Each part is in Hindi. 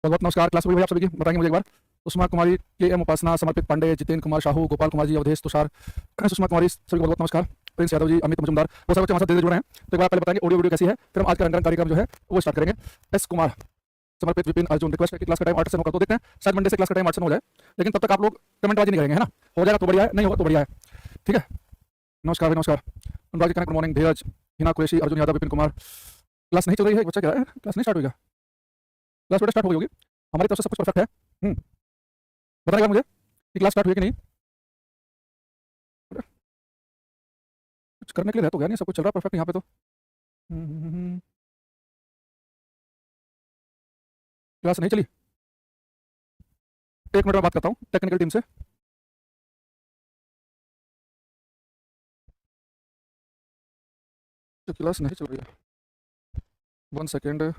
बहुत बहुत नमस्कार क्लास में आप सभी की बताएंगे मुझे एक बार। सुषमा कुमारी के एम उपासना, समर्पित पांडे, जितेंद्र कुमार साहू, गोपाल कुमार जी, अवधेश तुषार, सुषमा कुमारी, सभी को बहुत बहुत नमस्कार। प्रिंस यादव जी, अमित मजुमदार, बहुत सारे बच्चे हमारे साथ जुड़ रहे हैं। तो एक बार पहले बताएंगे ऑडियो वीडियो कैसी है, फिर हम आज का रंगारंग कार्यक्रम जो है वो स्टार्ट करेंगे। एस कुमार, समर्पित विपिन अर्जुन, रिक्वेस्ट है कि क्लास का टाइम 8 से 9 कर दो। देखते हैं शायद मंडे से क्लास का टाइम 8 से 9 हो जाए, लेकिन तब तक आप लोग कमेंट बाजी नहीं करेंगे, है ना। हो जाएगा तो बढ़िया है, नहीं होगा तो बढ़िया है, ठीक है। नमस्कार भाई, नमस्कार। Anurag ji, connect, good morning. धीरज, हिना कुरैशी, अर्जुन यादव, विपिन कुमार। क्लास नहीं चल रही है, बच्चा कह रहा है क्लास नहीं स्टार्ट होगी। क्लास बेटा स्टार्ट हो गई होगी, हमारी तरफ से सब कुछ परफेक्ट है। बताइएगा मुझे कि क्लास स्टार्ट हुई कि नहीं। कुछ करने के लिए रह तो गया नहीं, सब कुछ चल रहा है परफेक्ट यहाँ पे तो। क्लास नहीं चली, एक मिनट में बात करता हूँ टेक्निकल टीम से। तो क्लास नहीं चल रही है, 1 सेकेंड।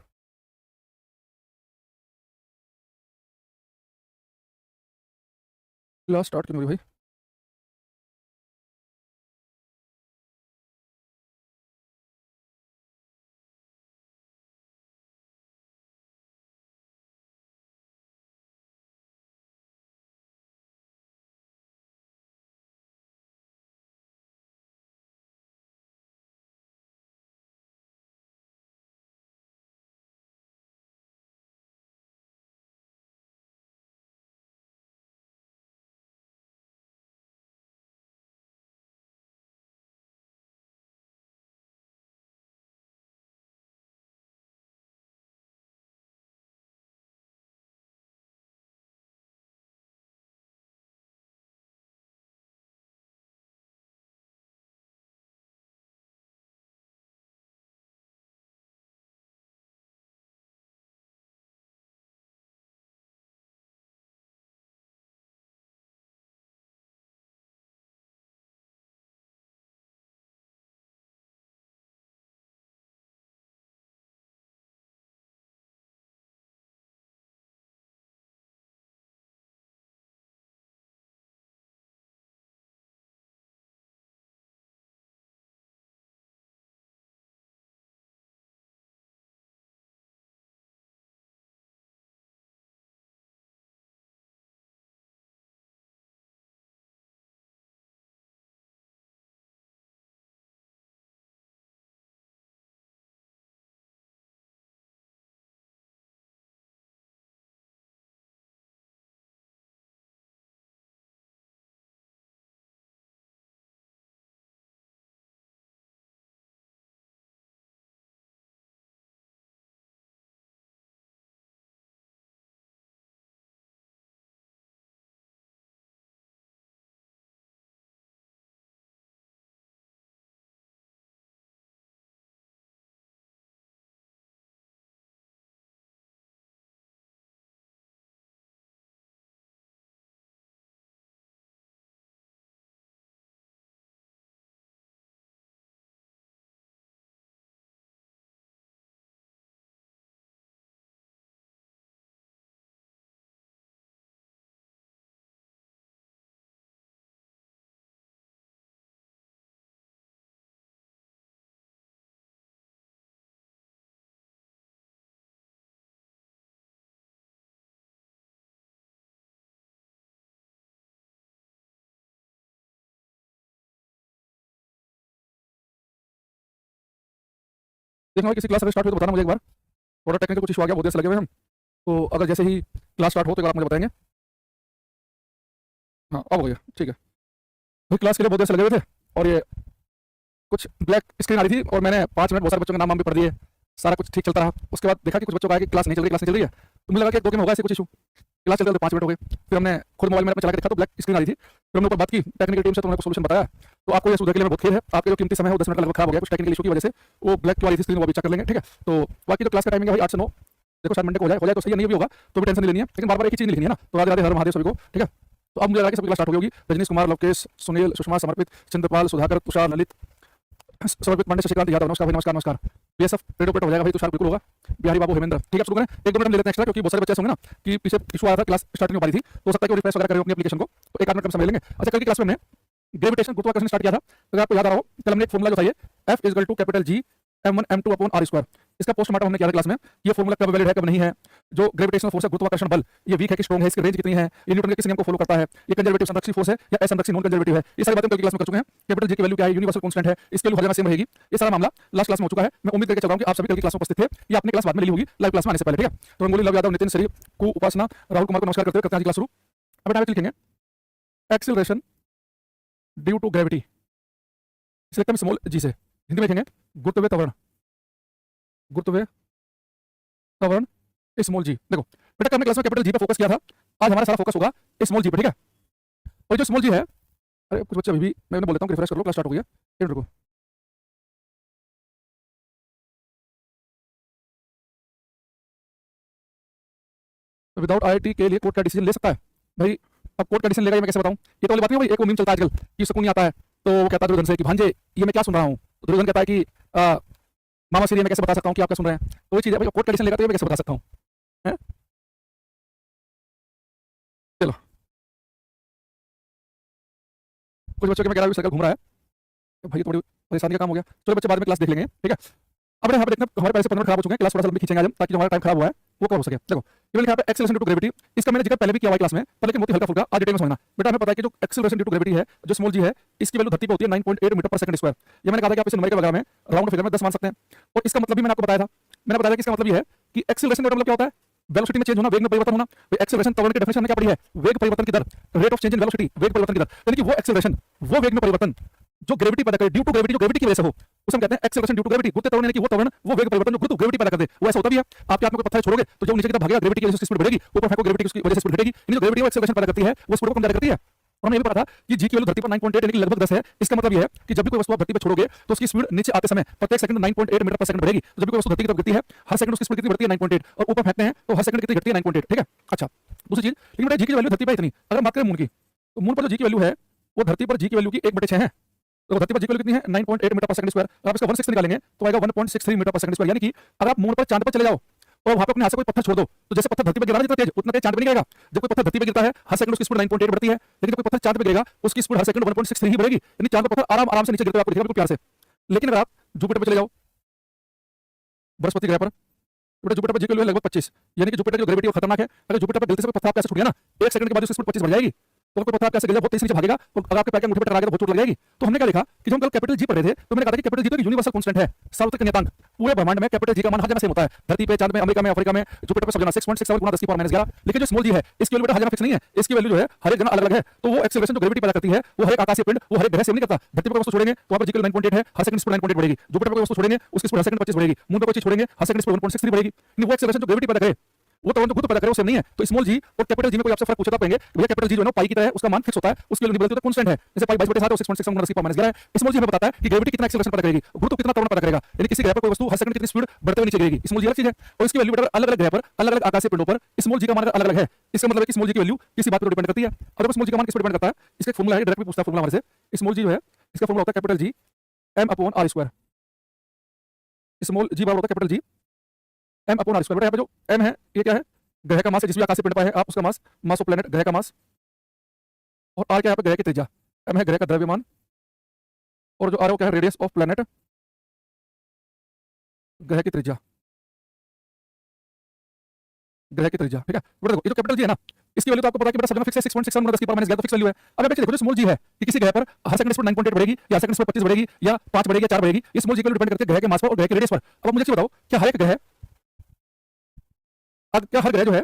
क्लास स्टार्ट क्यों नहीं हुई भाई। देखना किसी क्लास अगर स्टार्ट हुई तो बताना मुझे एक बार। थोड़ा टेक्निकल कुछ इशू आ गया, बहुत देर से लगे हुए हम, तो अगर जैसे ही क्लास स्टार्ट हो तो एक बार आप मुझे बताएंगे। हाँ अब हो गया, ठीक है भाई। क्लास के लिए बहुत देर से लगे हुए थे और ये कुछ ब्लैक स्क्रीन आ रही थी और मैंने 5 मिनट बहुत सारे बच्चों के नाम भी पढ़ दिए, सारा कुछ ठीक चलता रहा। उसके बाद देखा कि कुछ बच्चों का है कि क्लास नहीं चल रही, क्लास नहीं चल रही है, तो मुझे लगा कि 2 दिन होगा ऐसे कुछ इशू। क्लास चलते 5 मिनट हो गए, फिर हमने खुद मोबाइल में चला के देखा तो ब्लैक स्क्रीन आ रही थी। फिर हमने ऊपर बात की टेक्निकल टीम से, तो उन्होंने सोल्यूशन बताया। तो आपको ये सुधार के लिए बहुत खेद है, आपके जो कीमती समय है वो 10 मिनट का लगभग खराब हो गया कुछ टेक्निकल इशू की वजह से। वो ब्लैक वाली स्क्रीन वो अभी चेक कर लेंगे, ठीक है। तो बाकी जो क्लास का टाइमिंग है भाई 8 से 9, देखो शायद मंडे को हो जाए तो सही है, नहीं भी होगा तो भी टेंशन नहीं लेनी है, लेकिन बार बार एक ही चीज लिखनी है ना। तो राधे राधे हर महादेव सभी को, ठीक है। तो अब मुझे लगा कि सबकी क्लास स्टार्ट हो गई। रजनीश कुमार, लवकेश, सुनील, सुषमा, समर्पित, चंद्रपाल, सुधाकर, तुषार, ललित, समर्पित, पांडे, शशिकांत यादव, नमस्कार भाई, नमस्कार नमस्कार। बीएसएफ रेडियो पेट हो जाएगा भाई, तुषार बिल्कुल होगा, बिहारी बाबू, हेमेंद्र, ठीक है। शुरू करें, 1-2 मिनट हम ले लेते हैं एक्स्ट्रा, क्योंकि बहुत सारे बच्चे होंगे ना कि पीछे इशू आया था, क्लास स्टार्ट नहीं हो पा रही थी, तो हो सकता है कि वो रिफ्रेश वगैरह करें अपनी एप्लीकेशन को, तो 1-8 मिनट कम समय लेंगे। अच्छा, कल की क्लास में हमने ग्रेविटेशन गुरुत्वाकर्षण स्टार्ट किया था, अगर आपको याद आ रहा हो, कल हमने एक फॉर्मूला जो था ये F = capital G m1 m2 upon r square. इसका पोस्टमार्टम हमने किया था क्लास में, ये फॉर्मूला कब वैलिड है कब नहीं है, जो ग्रेविटेशनल फोर्स है गुरुत्वाकर्षण बल, ये वीक है कि स्ट्रॉन्ग है, इसकी रेंज कितनी है, ये न्यूटन के किस नियम को फॉलो करता है, ये कंजर्वेटिव संरक्षित फोर्स है या असंरक्षित नॉन कंजर्वेटिव है, ये सारी बातें हम कल की क्लास में कर चुके हैं। कैपिटल जी की वैल्यू क्या है, यूनिवर्सल कांस्टेंट है, इसकी वैल्यू हर जगह सेम रहेगी, ये सारा मामला लास्ट क्लास में हो चुका है। मैं उम्मीद करके चल रहा हूं कि आप सभी कल की क्लास में उपस्थित थे, या आपने क्लास बाद में ली होगी लाइव क्लास में आने से पहले, ठीक है। तो रंगोली लव यादव, नितिन श्री को उपासना, राहुल कुमार को नमस्कार करते हुए करते हैं क्लास शुरू। अब डायरेक्ट लिखेंगे एक्सेलरेशन ड्यू टू ग्रेविटी, इसे लिखते हैं स्मॉल जी से, हिंदी में लिखेंगे गुरुत्वीय त्वरण, गुरुत्वीय त्वरण स्मॉल जी। देखो बेटा हमने क्लास में कैपिटल जी पे फोकस किया था, आज हमारा सारा फोकस होगा स्मॉल जी पे, ठीक है। और जो स्मॉल जी है, अरे कुछ बच्चे अभी भी मैं बोल देता हूँ कि रिफ्रेश कर लो, क्लास स्टार्ट हो गया, एक मिनट रुको। विदाउट आईआईटी के लिए कोर्ट का डिसीजन ले सकता है भाई, अब कोर्ट का डिसीजन लेगा ये मैं कैसे बताऊं, ये तो वाली बात नहीं भाई। एक वो मीम चलता है आजकल कि उसको नहीं आता है, तो वो कहता है दुर्योधन से कि भांजे ये मैं क्या सुन रहा हूँ, तो दुर्योधन कहता है कि मामा श्री मैं कैसे बता सकता हूँ कि आप क्या सुन रहे हैं। तो वही चीज़ है भाई, कोर्ट का डिसीजन लेगा तो ये मैं कैसे बता सकता हूँ। चलो कुछ बच्चों के मैं कह रहा हूँ सर्कल घूम रहा है, तो भाई तो बड़ी परेशानी का काम हो गया। चलो बच्चे बाद में क्लास देख लेंगे, ठीक है। अब यहाँ पे देखना हमारे पहले से 15 मिनट खराब हो चुके हैं, क्लास थोड़ा सा लंबी खींचेंगे आज हम, ताकि जो हमारा टाइम खराब हुआ है वो कवर हो सके। देखो ये लिखा है एक्सेलरेशन ड्यू टू ग्रेविटी, इसका मैंने जिक्र पहले भी किया हुआ क्लास में, पर लेकिन बहुत हल्का फुल्का आज डिटेल में समझना। बेटा हमें पता है कि जो एक्सेलरेशन ड्यू टू ग्रेविटी है, जो स्मॉल जी है, इसकी वैल्यू धरती पे होती है 9.8 मीटर पर सेकंड स्क्वायर। ये मैंने कहा था कि आप इसे न्यूमेरिकल वगैरह में राउंड फिगर में 10 मान सकते हैं, और इसका मतलब भी मैंने आपको बताया था। मैंने बताया कि इसका मतलब ये है कि एक्सेलरेशन का मतलब क्या होता है, वेलोसिटी में चेंज होना, वेग में परिवर्तन होना। एक्सेलरेशन त्वरण की डेफिनेशन में क्या पड़ी है, वेग परिवर्तन की दर, rate of change in velocity, वेग परिवर्तन की दर, यानी कि वो एक्सेलरेशन, वो वेग में परिवर्तन जो ग्रेविटी पैदा करे ड्यू टू ग्रेविटी, जो ग्रेविटी की वजह से हो, उसे हम कहते हैं एक्सेलरेशन ड्यू टू ग्रेविटी। गुरुत्व त्वरण यानी कि वो त्वरण, वो वेग परिवर्तन जो गुरुत्व ग्रेविटी पैदा कर दे, वो ऐसा होता भी है। आपके हाथ में कोई पत्थर छोड़ोगे तो जो नीचे की तरफ भागेगा ग्रेविटी की वजह से स्पीड बढ़ेगी, ऊपर फेंको ग्रेविटी की वजह से स्पीड घटेगी, यानी जो ग्रेविटी वो एक्सेलरेशन पैदा करती है वो स्पीड को कम ज्यादा करती है। और हमें ये भी पता था कि जी की वैल्यू धरती पर 9.8 यानी कि लगभग 10 है। इसका मतलब ये है कि जब भी कोई वस्तु आप धरती पर छोड़ोगे तो उसकी स्पीड नीचे आते समय प्रत्येक सेकंड 9.8 मीटर पर सेकंड बढ़ेगी। तो जब भी कोई वस्तु धरती की तरफ गिरती है, हर सेकंड उसकी स्पीड कितनी बढ़ती है, 9.8, और ऊपर फेंकते हैं तो हर सेकंड कितनी घटती है, 9.8, ठीक है। अच्छा दूसरी चीज, लेकिन बेटा जी की वैल्यू धरती पर इतनी, अगर बात करें मून की, तो मून पर जो जी की वैल्यू है वो धरती पर जी की वैल्यू की 1/6 है। तो धरती पर जी की वैल्यू कितनी है, 9.8 मीटर पर सेकंड स्क्वायर। आप इसका 1/6 निकालेंगे तो आएगा 1.63 मीटर पर सेकंड स्क्वायर। यानी कि अगर आप मून पर चांद पर चले जाओ और वहां पर अपने हाथ से कोई पत्थर छोड़ दो, तो जैसे पत्थर धरती पर गिरा जितना तेज, उतना तेज चांद पे नहीं गिरेगा। जब कोई पत्थर धरती पे गिरता है हर सेकंड उसकी स्पीड 9.8 बढ़ती है, लेकिन जब कोई पत्थर चांद पे गिरेगा उसकी स्पीड हर सेकंड 1.63 ही बढ़ेगी। यानी चांद पर पत्थर आराम आराम से नीचे गिरते हुए आपको दिखेगा बिल्कुल प्यार से। लेकिन अगर आप जुपिटर पे चले जाओ, बृहस्पति ग्रह पर, जुपिटर पर जी की वैल्यू है लगभग 25, यानी कि जुपिटर जो ग्रेविटी वो खतरनाक है। अगर जुपिटर पर गलती से कोई पत्थर आपके ऐसे छूट गया ना, एक सेकंड के बाद उसकी स्पीड 25 बढ़ जाएगी। तो कोई पत्थर आपके ऐसे गिर जाए बहुत तेज नीचे भागेगा, और अगर आपके पैर के अंगूठे पर टकरा गया तो बहुत चोट लग जाएगी। तो हमने क्या लिखा कि जब हम कल कैपिटल जी पढ़ रहे थे तो मैंने कहा था कि कैपिटल जी तो एक यूनिवर्सल कांस्टेंट है, सार्वत्रिक नियतांक। पूरे ब्रह्मांड में कैपिटल जी का मान हर जगह सेम होता है, धरती पे, चांद में, अमेरिका में, अफ्रीका में, जुपिटर पर सब जगह 6.67 गुना 10⁻11। लेकिन जो स्मॉल जी है इसकी वैल्यू हर जगह फिक्स नहीं है, इसकी वैल्यू जो है हर एक जगह अलग अलग है। तो वो एक्सेलरेशन जो ग्रेविटी पैदा करती है वो हर एक आकाशीय पिंड, वो हर एक ग्रह से नहीं करता। धरती पर वस्तु छोड़ेंगे तो वहां पर जी की 9.8 है, हर सेकंड स्पीड 9.8 बढ़ेगी। जुपिटर पर वस्तु छोड़ेंगे उसकी स्पीड हर सेकंड 25 बढ़ेगी। मून पर कोई चीज छोड़ेंगे हर सेकंड स्पीड 1.63 बढ़ेगी। वो एक्सेलरेशन जो ग्रेविटी पैदा करे, वो तो गुरुत्व पैदा करे, वो सेम नहीं है। तो स्मॉल जी और कैपिटल जी में कोई आपसे फर्क पूछता तो कहेंगे भैया कैपिटल जी जो है ना पाई की तरह है, उसका मान फिक्स होता है, उसकी वैल्यू नहीं बदलती, तो कांस्टेंट है। जैसे पाई 22/7 और 6.67 गुना 10⁻11 है। स्मॉल जी हमें बताता है कि ग्रेविटी कितना एक्सेलरेशन पैदा करेगी, गुरुत्व कितना त्वरण पैदा करेगा, यानी किसी ग्रह पर कोई वस्तु हर सेकंड कितनी स्पीड बढ़ते हुए नीचे गिरेगी। स्मॉल जी अलग चीज है, और इसकी वैल्यू बेटा अलग अलग ग्रह पर, अलग अलग आकाशीय पिंडों पर स्मॉल जी का मान अलग अलग है। इसका मतलब है कि स्मॉल जी की वैल्यू किसी बात पर डिपेंड करती है। और जब स्मॉल जी का मान किस पर डिपेंड करता है, इसका फॉर्मूला है, डायरेक्ट भी पूछता है फॉर्मूला हमारे से। स्मॉल जी जो है इसका फॉर्मूला होता है कैपिटल जी m/r²। स्मॉल जी बराबर होता है कैपिटल जी m/r²। बेटा यहाँ पे जो m है ये क्या है, ग्रह का मास है, जिस भी आकाशीय पिंड पर है आप उसका मास, मास ऑफ प्लैनेट, ग्रह का मास, और r क्या है यहाँ पे ग्रह की त्रिज्या, m है ग्रह का द्रव्यमान, और जो r है वो क्या है, रेडियस ऑफ प्लैनेट, ग्रह की त्रिज्या, ग्रह की त्रिज्या, ठीक है। बेटा देखो ये जो कैपिटल जी है ना, इसकी वैल्यू तो आपको पता है कि बेटा सब जगह फिक्स है, 6.67 गुना 10⁻11 तो फिक्स वैल्यू है। अब आप देखो जो स्मॉल जी है कि किसी ग्रह पर हर सेकंड स्पीड 9.8 बढ़ेगी, या सेकंड स्पीड 25 बढ़ेगी, या 5 बढ़ेगी, या 4 बढ़ेगी। ये स्मॉल जी की वैल्यू डिपेंड करती है ग्रह के मास पर और ग्रह के रेडियस पर। अब मुझे बताओ क्या हर एक ग्रह, क्या हर ग्रह जो है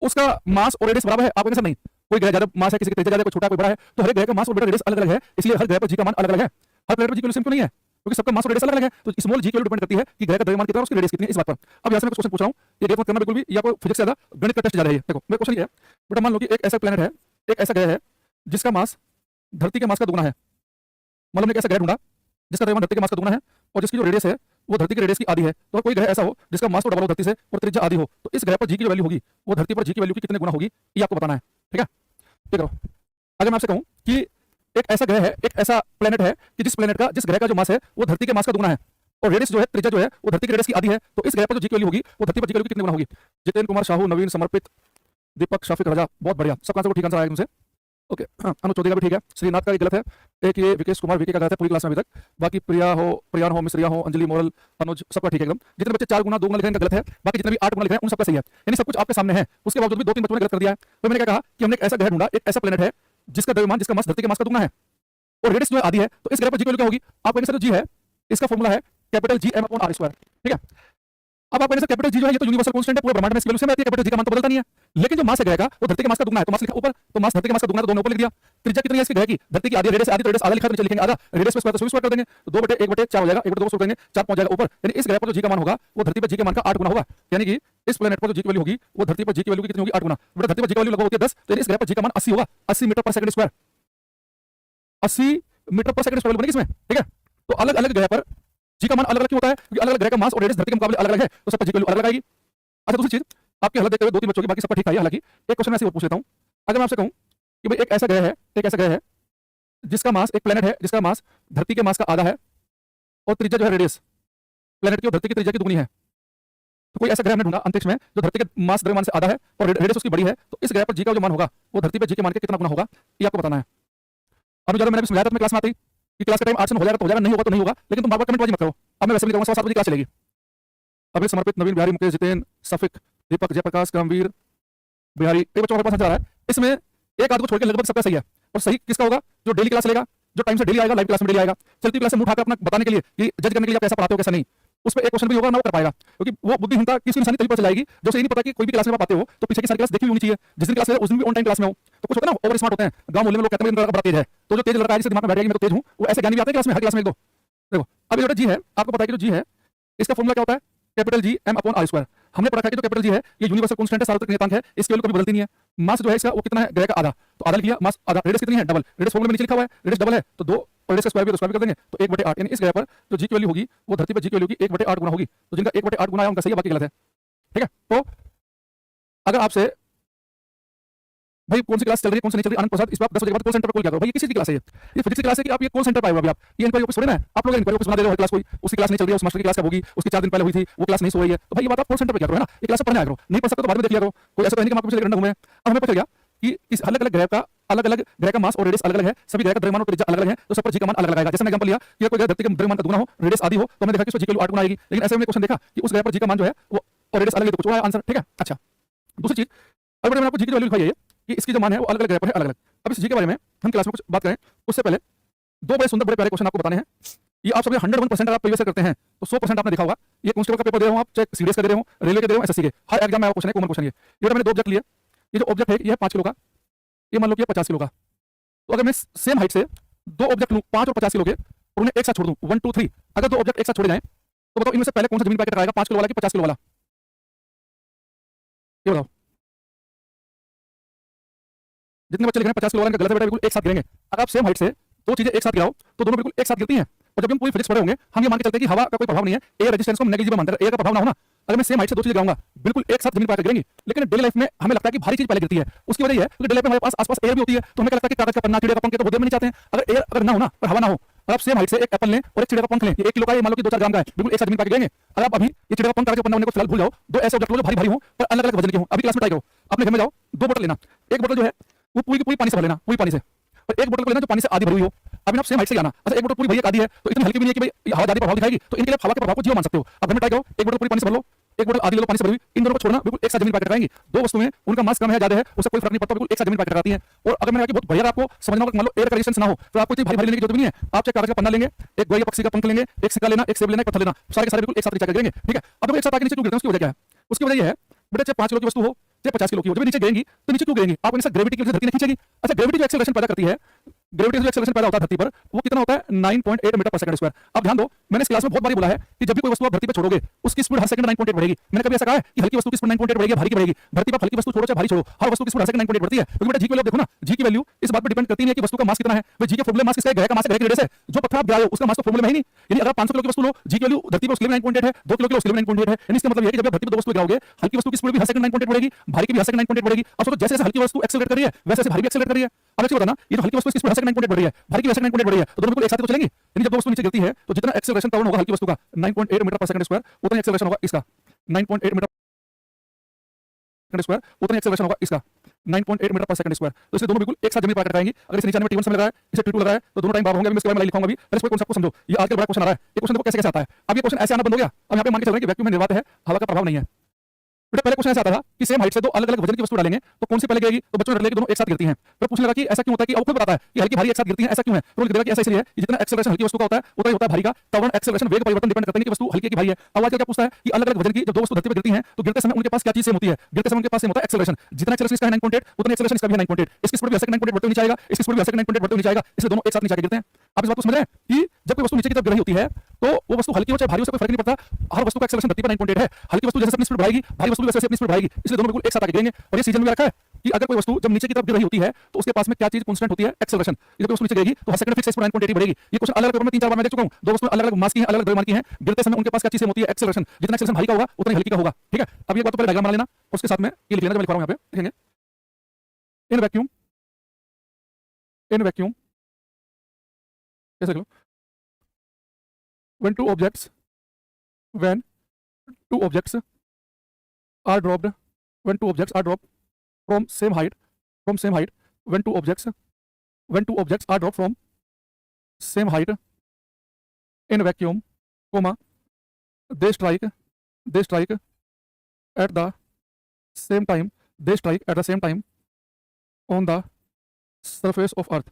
उसका मास और रेडियस बराबर है? आप कहेंगे सर नहीं, कोई ग्रह ज्यादा मास है, किसी की त्रिज्या ज्यादा, कोई छोटा, कोई बड़ा है। तो हर एक ग्रह का मास और रेडियस अलग अलग है, इसलिए हर ग्रह पर जी का मान अलग अलग है। हर प्लैनेट पर जी की वैल्यू सेम क्यों नहीं है, क्योंकि सबका मास और रेडियस अलग अलग है। तो स्मॉल जी की वैल्यू डिपेंड करती है कि ग्रह का द्रव्यमान कितना है, उसकी रेडियस कितनी है, इस बात पर। अब यहाँ से मैं कुछ क्वेश्चन पूछ रहा हूँ, ये देखो करना बिल्कुल भी, या कोई फिजिक्स से ज्यादा गणित का टेस्ट ज्यादा है। देखो मेरा क्वेश्चन ये है बेटा, मान लो कि एक ऐसा प्लैनेट है, एक ऐसा ग्रह है जिसका मास धरती के मास का दुगना है। मतलब एक ऐसा ग्रह ढूंढा जिसका द्रव्यमान धरती के मास का दुगना है, और जिसकी जो रेडियस है वो धरती के रेडियस की आधी है। तो कोई ग्रह ऐसा हो जिसका मास तो डबल हो धरती से और त्रिज्या आधी हो, तो इस ग्रह पर जी की वैल्यू होगी वो धरती पर जी की वैल्यू की कितने गुना होगी, ये आपको बताना है, ठीक है। ठीक है, अगर मैं आपसे कहूं कि एक ऐसा ग्रह है, एक ऐसा प्लेनेट है कि जिस ग्रह का जो मास है वो धरती के मास का दुगना है, और रेडियस जो है, त्रिज्या जो है वो धरती के रेडियस की आधी है, तो इस ग्रह पर जो जी की वैल्यू होगी वो धरती पर जी की वैल्यू कितने गुना होगी। जितेंद्र कुमार साहू, नवीन, समर्पित, दीपक, शाफिक, रजा, बहुत बढ़िया, सबका आंसर ठीक आंसर आया तुमसे। ओके हाँ, अनुज चौधरी का भी ठीक है, श्रीनाथ का एक गलत है, एक ये विकेश कुमार विके का गलत है पूरी क्लास में अभी तक। बाकी प्रियान हो मिश्रिया हो अंजलि मोरल अनुज सबका ठीक है एकदम। जितने बच्चे 4 गुना 2 गुना लिख रहे हैं इनका गलत है, बाकी जितने भी 8 गुना लिख रहे हैं उन सबका सही है। यानी सब कुछ आपके सामने है, उसके बावजूद भी 2-3 बच्चों ने गलत कर दिया है। तो मैंने क्या कहा कि हमने एक ऐसा ग्रह ढूंढा, एक ऐसा प्लेनेट है जिसका द्रव्यमान जिसका मास धरती के मास का दुगना है और रेडियस जो है आधी है, तो इस ग्रह पर जी की वैल्यू क्या होगी? आप कहेंगे सर जो जी है इसका फॉर्मूला है capital G M upon R square, ठीक है। अब आप कहेंगे सर कैपिटल जी जो है ये तो यूनिवर्सल कांस्टेंट है, पूरे ब्रह्मांड में इसकी वैल्यू सेम रहती है, कैपिटल जी का मान तो बदलता नहीं है। लेकिन जो मास है ग्रह का वो धरती के मास का दुगना है, तो मास लिखा ऊपर, तो मास धरती के मास का दुगना तो दोनों ऊपर लिख दिया। त्रिज्या कितनी है इसकी ग्रह की? धरती की आधी, रेडियस आधी, तो रेडियस आधा लिखा तो नीचे लिखेंगे आधा, रेडियस पे स्क्वायर तो स्क्वायर कर देंगे, तो 2/1/4 हो जाएगा, 1/2 को करेंगे 4 पहुंच जाएगा ऊपर। यानी इस ग्रह पर जो जी का मान होगा वो धरती पर जी के मान का 8 गुना होगा। यानी कि इस प्लेनेट पर जो जी की वैल्यू होगी वो धरती पर जी की वैल्यू कितनी होगी? 8 गुना। बेटा धरती पर जी की वैल्यू लगभग होती है 10, तो इस ग्रह पर जी का मान 80 होगा, 80 मीटर पर सेकंड स्क्वायर, 80 मीटर पर सेकंड स्क्वायर बनेगी इसमें, ठीक है। तो अलग अलग ग्रह पर जी का मान अलग अलग क्यों होता है? क्योंकि अलग अलग ग्रह का मास और रेडियस धरती के मुकाबले अलग अलग है, तो सब पर जी की वैल्यू अलग अलग आएगी। अच्छा दूसरी चीज, आपके हालत देखते हुए 2-3 बच्चों की बाकी सबका ठीक है, हालांकि एक क्वेश्चन ऐसे और पूछ लेता हूं। अगर मैं आपसे कहूं कि भाई एक ऐसा ग्रह है जिसका मास, एक प्लेनेट है जिसका मास धरती के मास का आधा है और त्रिज्या जो है रेडियस प्लेनेट की और धरती की त्रिज्या की दुगनी है, तो कोई ऐसा ग्रह हमने ढूंढा अंतरिक्ष में जो धरती के मास द्रव्यमान से आधा है और रेडियस उसकी बड़ी है, तो इस ग्रह पर जी का जो मान होगा वो धरती पर जी के मान के कितना गुना होगा, ये आपको बताना है। अब ज्यादा मैंने समझाया था क्लास में आती कि क्लास का टाइम 8 से 9 हो जाएगा तो हो जाएगा, नहीं होगा तो नहीं होगा, लेकिन तुम बार बार कमेंट बाजी मत करो। अब मैं वैसे भी कहूंगा 7 बजे क्लास चलेगी। अभी समर्पित नवीन बिहारी, मुकेश, जितेन, सफिक, दीपक, जयप्रकाश, करमवीर, बिहारी, एक बच्चों हमारे पास आ रहा है, इसमें एक आध को छोड़ के लगभग सबका सही है। और सही किसका होगा? जो डेली क्लास लेगा, जो टाइम से डेली आएगा, लाइव क्लास में डेली आएगा, चलती क्लास में मुंह उठाकर अपना बताने के लिए कि जज करने के लिए आप कैसा पढ़ाते हो कैसा नहीं, उस पर एक क्वेश्चन भी होगा ना वो कर पाएगा, क्योंकि वो बुद्धिहीनता किसी इंसान तभी पता चलाएगी जब से ये नहीं पता कि कोई भी क्लास में आप आते हो तो पीछे की सारी क्लास देखी होनी चाहिए, जिस दिन क्लास है उस दिन भी ऑन टाइम क्लास में हो। तो कुछ होता है ना ओवर स्मार्ट होते हैं, गांव मोहल्ले में लोग कहते हैं इनका बड़ा तेज है, तो जो तेज लड़का है जिसके दिमाग में बैठ गया मैं तो तेज हूं, वो ऐसे ज्ञानी भी आते हैं क्लास में, हर क्लास में एक दो। देखो अभी जो जी है आपको पता है कि जो जी है इसका फॉर्मूला क्या होता है? Capital G M upon R square. हमने पढ़ा था कि जो कैपिटल जी है ये यूनिवर्सल कांस्टेंट है, सार्वत्रिक नियतांक है, इसकी वैल्यू कभी बदलती नहीं है। मास जो है इसका वो कितना है? ग्रह का आधा, तो आधा लिख लिया, मास आधा, रेडियस कितनी है? डबल, रेडियस फॉर्मूला में नीचे लिखा हुआ है, रेडियस डबल है तो 2 और रेडियस का स्क्वायर भी तो स्क्वायर भी कर देंगे, तो 1/8। यानी इस ग्रह पर जो जी की वैल्यू होगी वो धरती पर जी की वैल्यू की 1/8 गुना होगी, तो जिनका 1/8 गुना है उनका सही है, बाकी गलत है, ठीक है। तो अगर आपसे भाई कौन सी क्लास चल रही है कौन सी नहीं चल रही, आनंद प्रसाद इस बार 10 बजे के बाद कॉल सेंटर पर कॉल किया करो, भाई ये किसी की क्लास है, ये फिजिक्स की क्लास है कि आप ये कॉल सेंटर पर आए हो अभी आप, ये इंक्वायरी ऑफिस थोड़ी ना है, आप लोग इंक्वायरी ऑफिस बना दे रहे हो, हर क्लास कोई उसकी क्लास नहीं चल रही है, उस मास्टर की क्लास कब होगी, उसकी 4 दिन पहले हुई थी, वो क्लास नहीं सो रही है, तो भाई ये बात आप कॉल सेंटर पर क्या करो, है ना, ये क्लास पढ़ने आया करो, नहीं पढ़ सकते तो बाद में देख लिया करो, कोई ऐसा तो नहीं कि हम आपको पीछे लेकर घूमे। अब हमें पता चल गया कि इस अलग अलग ग्रह का मास और रेडियस अलग अलग है, सभी ग्रह का द्रव्यमान और त्रिज्या अलग अलग है, तो सब पर जी का मान अलग अलग आएगा। जैसे मैं एग्जांपल लिया कि कोई ग्रह धरती के द्रव्यमान का दुगना हो, रेडियस आधी हो, तो हमने देखा कि उसका जी की वैल्यू 8 गुना आएगी, लेकिन ऐसे हमने क्वेश्चन देखा कि उस ग्रह पर जी का मान जो है वो और रेडियस अलग है, तो कुछ और आंसर, ठीक है। अच्छा दूसरी चीज, अगर मैंने आपको जी की वैल्यू लिखाई है कि इसकी जो मान है वो अलग अलग ग्रह पर है, अलग अलग। अब इस जी के बारे में हम क्लास में कुछ बात करें उससे पहले 2 बड़े सुंदर बड़े प्यारे क्वेश्चन आपको बताने हैं। ये आप सभी 101% अगर आप प्रीवियस करते हैं तो 100% आपने देखा होगा। ये कांस्टेबल का पेपर दे रहे हो आप, चाहे सीडीएस का दे रहे हो, रेलवे के दे रहे हो, एसएससी के, हर एग्जाम में आपका क्वेश्चन है, कॉमन क्वेश्चन ये मैंने 2 ऑब्जेक्ट लिए, ये जो ऑब्जेक्ट है ये है 5 किलो का, ये मान लो कि 50 किलो का, तो अगर मैं सेम हाइट से 2 ऑब्जेक्ट लूं 5 और 50 किलो के और उन्हें एक साथ छोड़ दूं 1 2 3, अगर 2 ऑब्जेक्ट एक साथ छोड़े जाएं तो बताओ इनमें से पहले कौन सा जमीन पर आएगा, 5 किलो वाला कि 50 किलो वाला, ये बताओ। जितने बच्चे लिख रहे हैं 50 किलो वाला का गलत है बेटा, बिल्कुल एक साथ गिरेंगे। अगर आप सेम हाइट से 2 चीजें एक साथ गिराओ तो दोनों बिल्कुल एक साथ गिरती हैं, और जब हम पूरी फिजिक्स पढ़े होंगे हम ये मान के चलते हैं कि हवा का कोई प्रभाव नहीं है, एयर रेजिस्टेंस को नेगेटिव मानते हैं, एयर का प्रभाव ना होना। अगर मैं सेम हाइट से 2 चीजें गिराऊंगा बिल्कुल एक साथ जमीन पर आकर गिरेंगी, लेकिन डेली लाइफ में हमें लगता है कि भारी चीज पहले गिरती है। उसकी वजह यह है कि डेली लाइफ में हमारे पास आसपास एयर भी होती है, तो हमें क्या लगता है कि कागज का पन्ना, चिड़िया का पंख, तो वो देना नहीं चाहते हैं। अगर एयर अगर ना होना और हवा ना हो, अगर आप सेम हाइट से एक एप्पल लें और एक चिड़िया का पंख लें, ये 1 किलो का है, मान लो कि 2-4 ग्राम का है, बिल्कुल एक साथ जमीन पर आकर गिरेंगे। अगर आप अभी ये चिड़िया का पंख, कागज का पन्ना होने को फिलहाल भूल जाओ, 2 ऐसे ऑब्जेक्ट लो जो भारी भारी हो पर अलग अलग वजन के हो। अभी क्लास में ट्राई करो, अपने घर में जाओ, 2 बोतल लेना, एक बोतल जो है वो पूरी की पूरी पानी से भर लेना, पूरी पानी से, और एक बोतल को लेना जो पानी से आधी भरी हुई हो। अभी आप सेम हाइट से जाना, अच्छा एक बोतल पूरी भरी एक आधी है तो इतनी हल्की भी नहीं है कि भाई हवा ज्यादा प्रभाव दिखाएगी, तो इनके लिए हवा के प्रभाव को जीरो मान सकते हो। अब घर में ट्राई करो, एक बोतल पूरी पानी से भर लो, एक बोतल आधी ले लो पानी से भरी हुई, इन दोनों को छोड़ना, बिल्कुल एक साथ जमीन पर टकराएंगी। 2 वस्तुएं उनका मास कम है ज्यादा है उससे कोई फर्क नहीं पड़ता, बिल्कुल एक साथ जमीन पर टकराती हैं। और अगर मैंने कहा कि बहुत बढ़िया आपको समझना होगा, मान लो एयर का रेजिस्टेंस ना हो तो आपको इतनी भारी भारी लेने की जरूरत नहीं है, आप चाहे कागज का पन्ना लेंगे, एक गोया पक्षी का पंख लेंगे, एक सिक्का लेना, एक सेब लेना, एक पत्थर लेना, सारे के सारे बिल्कुल एक साथ नीचे गिरेंगे, ठीक है। अब एक साथ आके नीचे क्यों गिरते हैं उसकी वजह क्या है? उसकी वजह यह है बेटा चाहे 5 किलो की वस्तु हो चाहे 50 किलो की हो, जब नीचे गिरेंगी तो नीचे क्यों गिरेंगी? आपको ऐसा ग्रेविटी की वजह से धरती नहीं खींचेगी। अच्छा ग्रेविटी जो एक्सेलरेशन पैदा करती है, ग्रेविटी जो एक्सेलरेशन पैदा होता है धरती पर, वो कितना होता है 9.8 मीटर पर सेकंड स्क्वायर। अब ध्यान दो, मैंने इस क्लास में बहुत बार बोला है कि जब भी कोई वस्तु आप धरती पर छोड़ोगे उसकी स्पीड हर सेकंड 9.8 बढ़ेगी। मैंने कभी ऐसा कहा है कि हल्की वस्तु की स्पीड 9.8 बढ़ेगी, भारी की बढ़ेगी? धरती पर हल्की वस्तु छोड़ो चाहे भारी छोड़ो, हर वस्तु की स्पीड हर सेकंड 9.8 बढ़ती है। क्योंकि बेटा जी की वैल्यू देखो ना, जी की वैल्यू इस बात पर डिपेंड करती है कि वस्तु का मास कितना है। भाई जी के फॉर्मूले मास किसका है? ग्रह का मास, ग्रह की रेडियस है। जो पत्थर आप गिराओ उसका मास तो फॉर्मूले में ही नहीं। यानी अगर 500 किलो की वस्तु लो, जी की वैल्यू धरती पर उसके लिए 9.8 है, 2 किलो की उसके लिए 9.8 है। यानी इसका मतलब है कि जब आप धरती पर 2 वस्तु गिराओगे हल्की वस्तु की स्पीड भी हर सेकंड 9.8 बढ़ेगी, भारी की भी हर सेकंड 9.8 बढ़ेगी। अब सोचो जैसे जैसे हल्की वस्तु एक्सेलरेट कर रही है वैसे वैसे भारी भी एक्सेलरेट कर रही है। अब ऐसे बताना, ये तो हल्की वस्तु की स्पीड हर सेकंड 9.8 बढ़ रही है, भारी की हर सेकंड 9.8 बढ़ रही है, तो दोनों बिल्कुल एक साथ तो चलेंगी। यानी जब 2 वस्तु नीचे गिरती है तो जितना एक्सेलरेशन टर्न होगा हल्की वस्तु का 9.8 मीटर पर सेकंड स्क्वायर, उतना एक्सेलरेशन होगा इसका 9.8 मीटर सेकंड स्क्वायर, उतना एक्सेलरेशन होगा इसका। 9.8 मीटर पर सेकंड स्क्वायर। तो इसलिए दोनों बिल्कुल एक साथ जमीन पर कटाएंगे। अगर इसे नीचे आने में T1 समय लगा है, इसे T2 लगा है, तो दोनों टाइम बराबर होंगे। अभी मैं इसके बारे में लिखाऊंगा भी। पहले इसको कॉन्सेप्ट को समझो। ये आजकल बड़ा क्वेश्चन आ रहा है। ये क्वेश्चन देखो कैसे कैसे आता है। अब ये क्वेश्चन ऐसे आना बंद हो गया। अब यहाँ पे मान के चल रहे हैं कि वैक्यूम में निर्वात है, हवा का प्रभाव नहीं है। बेटा पहले क्वेश्चन ऐसा आता था कि सेम हाइट से दो अलग अलग वजन की वस्तु डालेंगे तो कौन सी पहले गिरेगी, तो बच्चों ने डर कि दोनों एक साथ गिरती हैं। फिर पूछने लगा कि ऐसा क्यों होता है, कि अब खुद बताता है कि हल्की भारी एक साथ गिरती हैं, ऐसा क्यों है। तो लिख देगा कि ऐसा इसलिए है कि जितना एक्सेलरेशन हल्की वस्तु का होता है उतना ही होता है भारी का। त्वरण एक्सेलरेशन वेग परिवर्तन डिपेंड करते हैं कि वस्तु हल्की की भारी है। अब आजकल क्या पूछता है कि अलग अलग वजन की जब दो वस्तु धरती पर गिरती हैं तो गिरते समय उनके पास क्या चीज सेम होती है। गिरते समय उनके पास सेम होता है एक्सेलरेशन। जितना एक्सेलरेशन इसका है 9.8 उतना एक्सेलरेशन इसका भी है 9.8। इसकी स्पीड भी ऐसे 9.8 बढ़ते हुए नीचे आएगा, इसकी स्पीड भी ऐसे 9.8 बढ़ते हुए नीचे आएगा। इसलिए दोनों एक साथ नीचे आके गिरते हैं। आप इस बात को समझ रहे हैं कि जब कोई वस्तु नीचे की तरफ गिर रही होती है तो वो वस्तु हल्की हो चाहे भारी हो, उससे कोई फर्क नहीं पड़ता। हर वस्तु का एक्सेलरेशन धरती पर 9.8 है। हल्की वस्तु जैसे अपनी स्पीड बढ़ाएगी, भारी वस्तु वैसे अपनी स्पीड बढ़ाएगी। इसलिए दोनों बिल्कुल एक साथ आके गिरेंगे। और ये सीजन में रखा है कि अगर कोई वस्तु जब नीचे की तरफ गिर रही होती है तो उसके पास में क्या चीज कांस्टेंट होती है, एक्सेलरेशन। जब कोई वस्तु नीचे गिरेगी तो हर सेकंड फिक्स 9.8 बढ़ेगी। ये क्वेश्चन अलग अलग में 3-4 बार मैं देख चुका हूं। दो वस्तु अलग अलग मास की हैं, अलग अलग द्रव्यमान की हैं, गिरते समय उनके पास क्या चीज सेम होती है, एक्सेलरेशन। जितना एक्सेलरेशन भारी का होगा उतना हल्की का होगा। ठीक है, अब ये बात तो पहले डायग्राम बना लेना, उसके साथ में ये लिख लेना जो मैं लिख रहा हूं। यहां पे लिखेंगे इन वैक्यूम कैसे लिख लो, when two objects are dropped when two objects are dropped from same height when two objects are dropped from same height in vacuum comma they strike at the same time on the surface of earth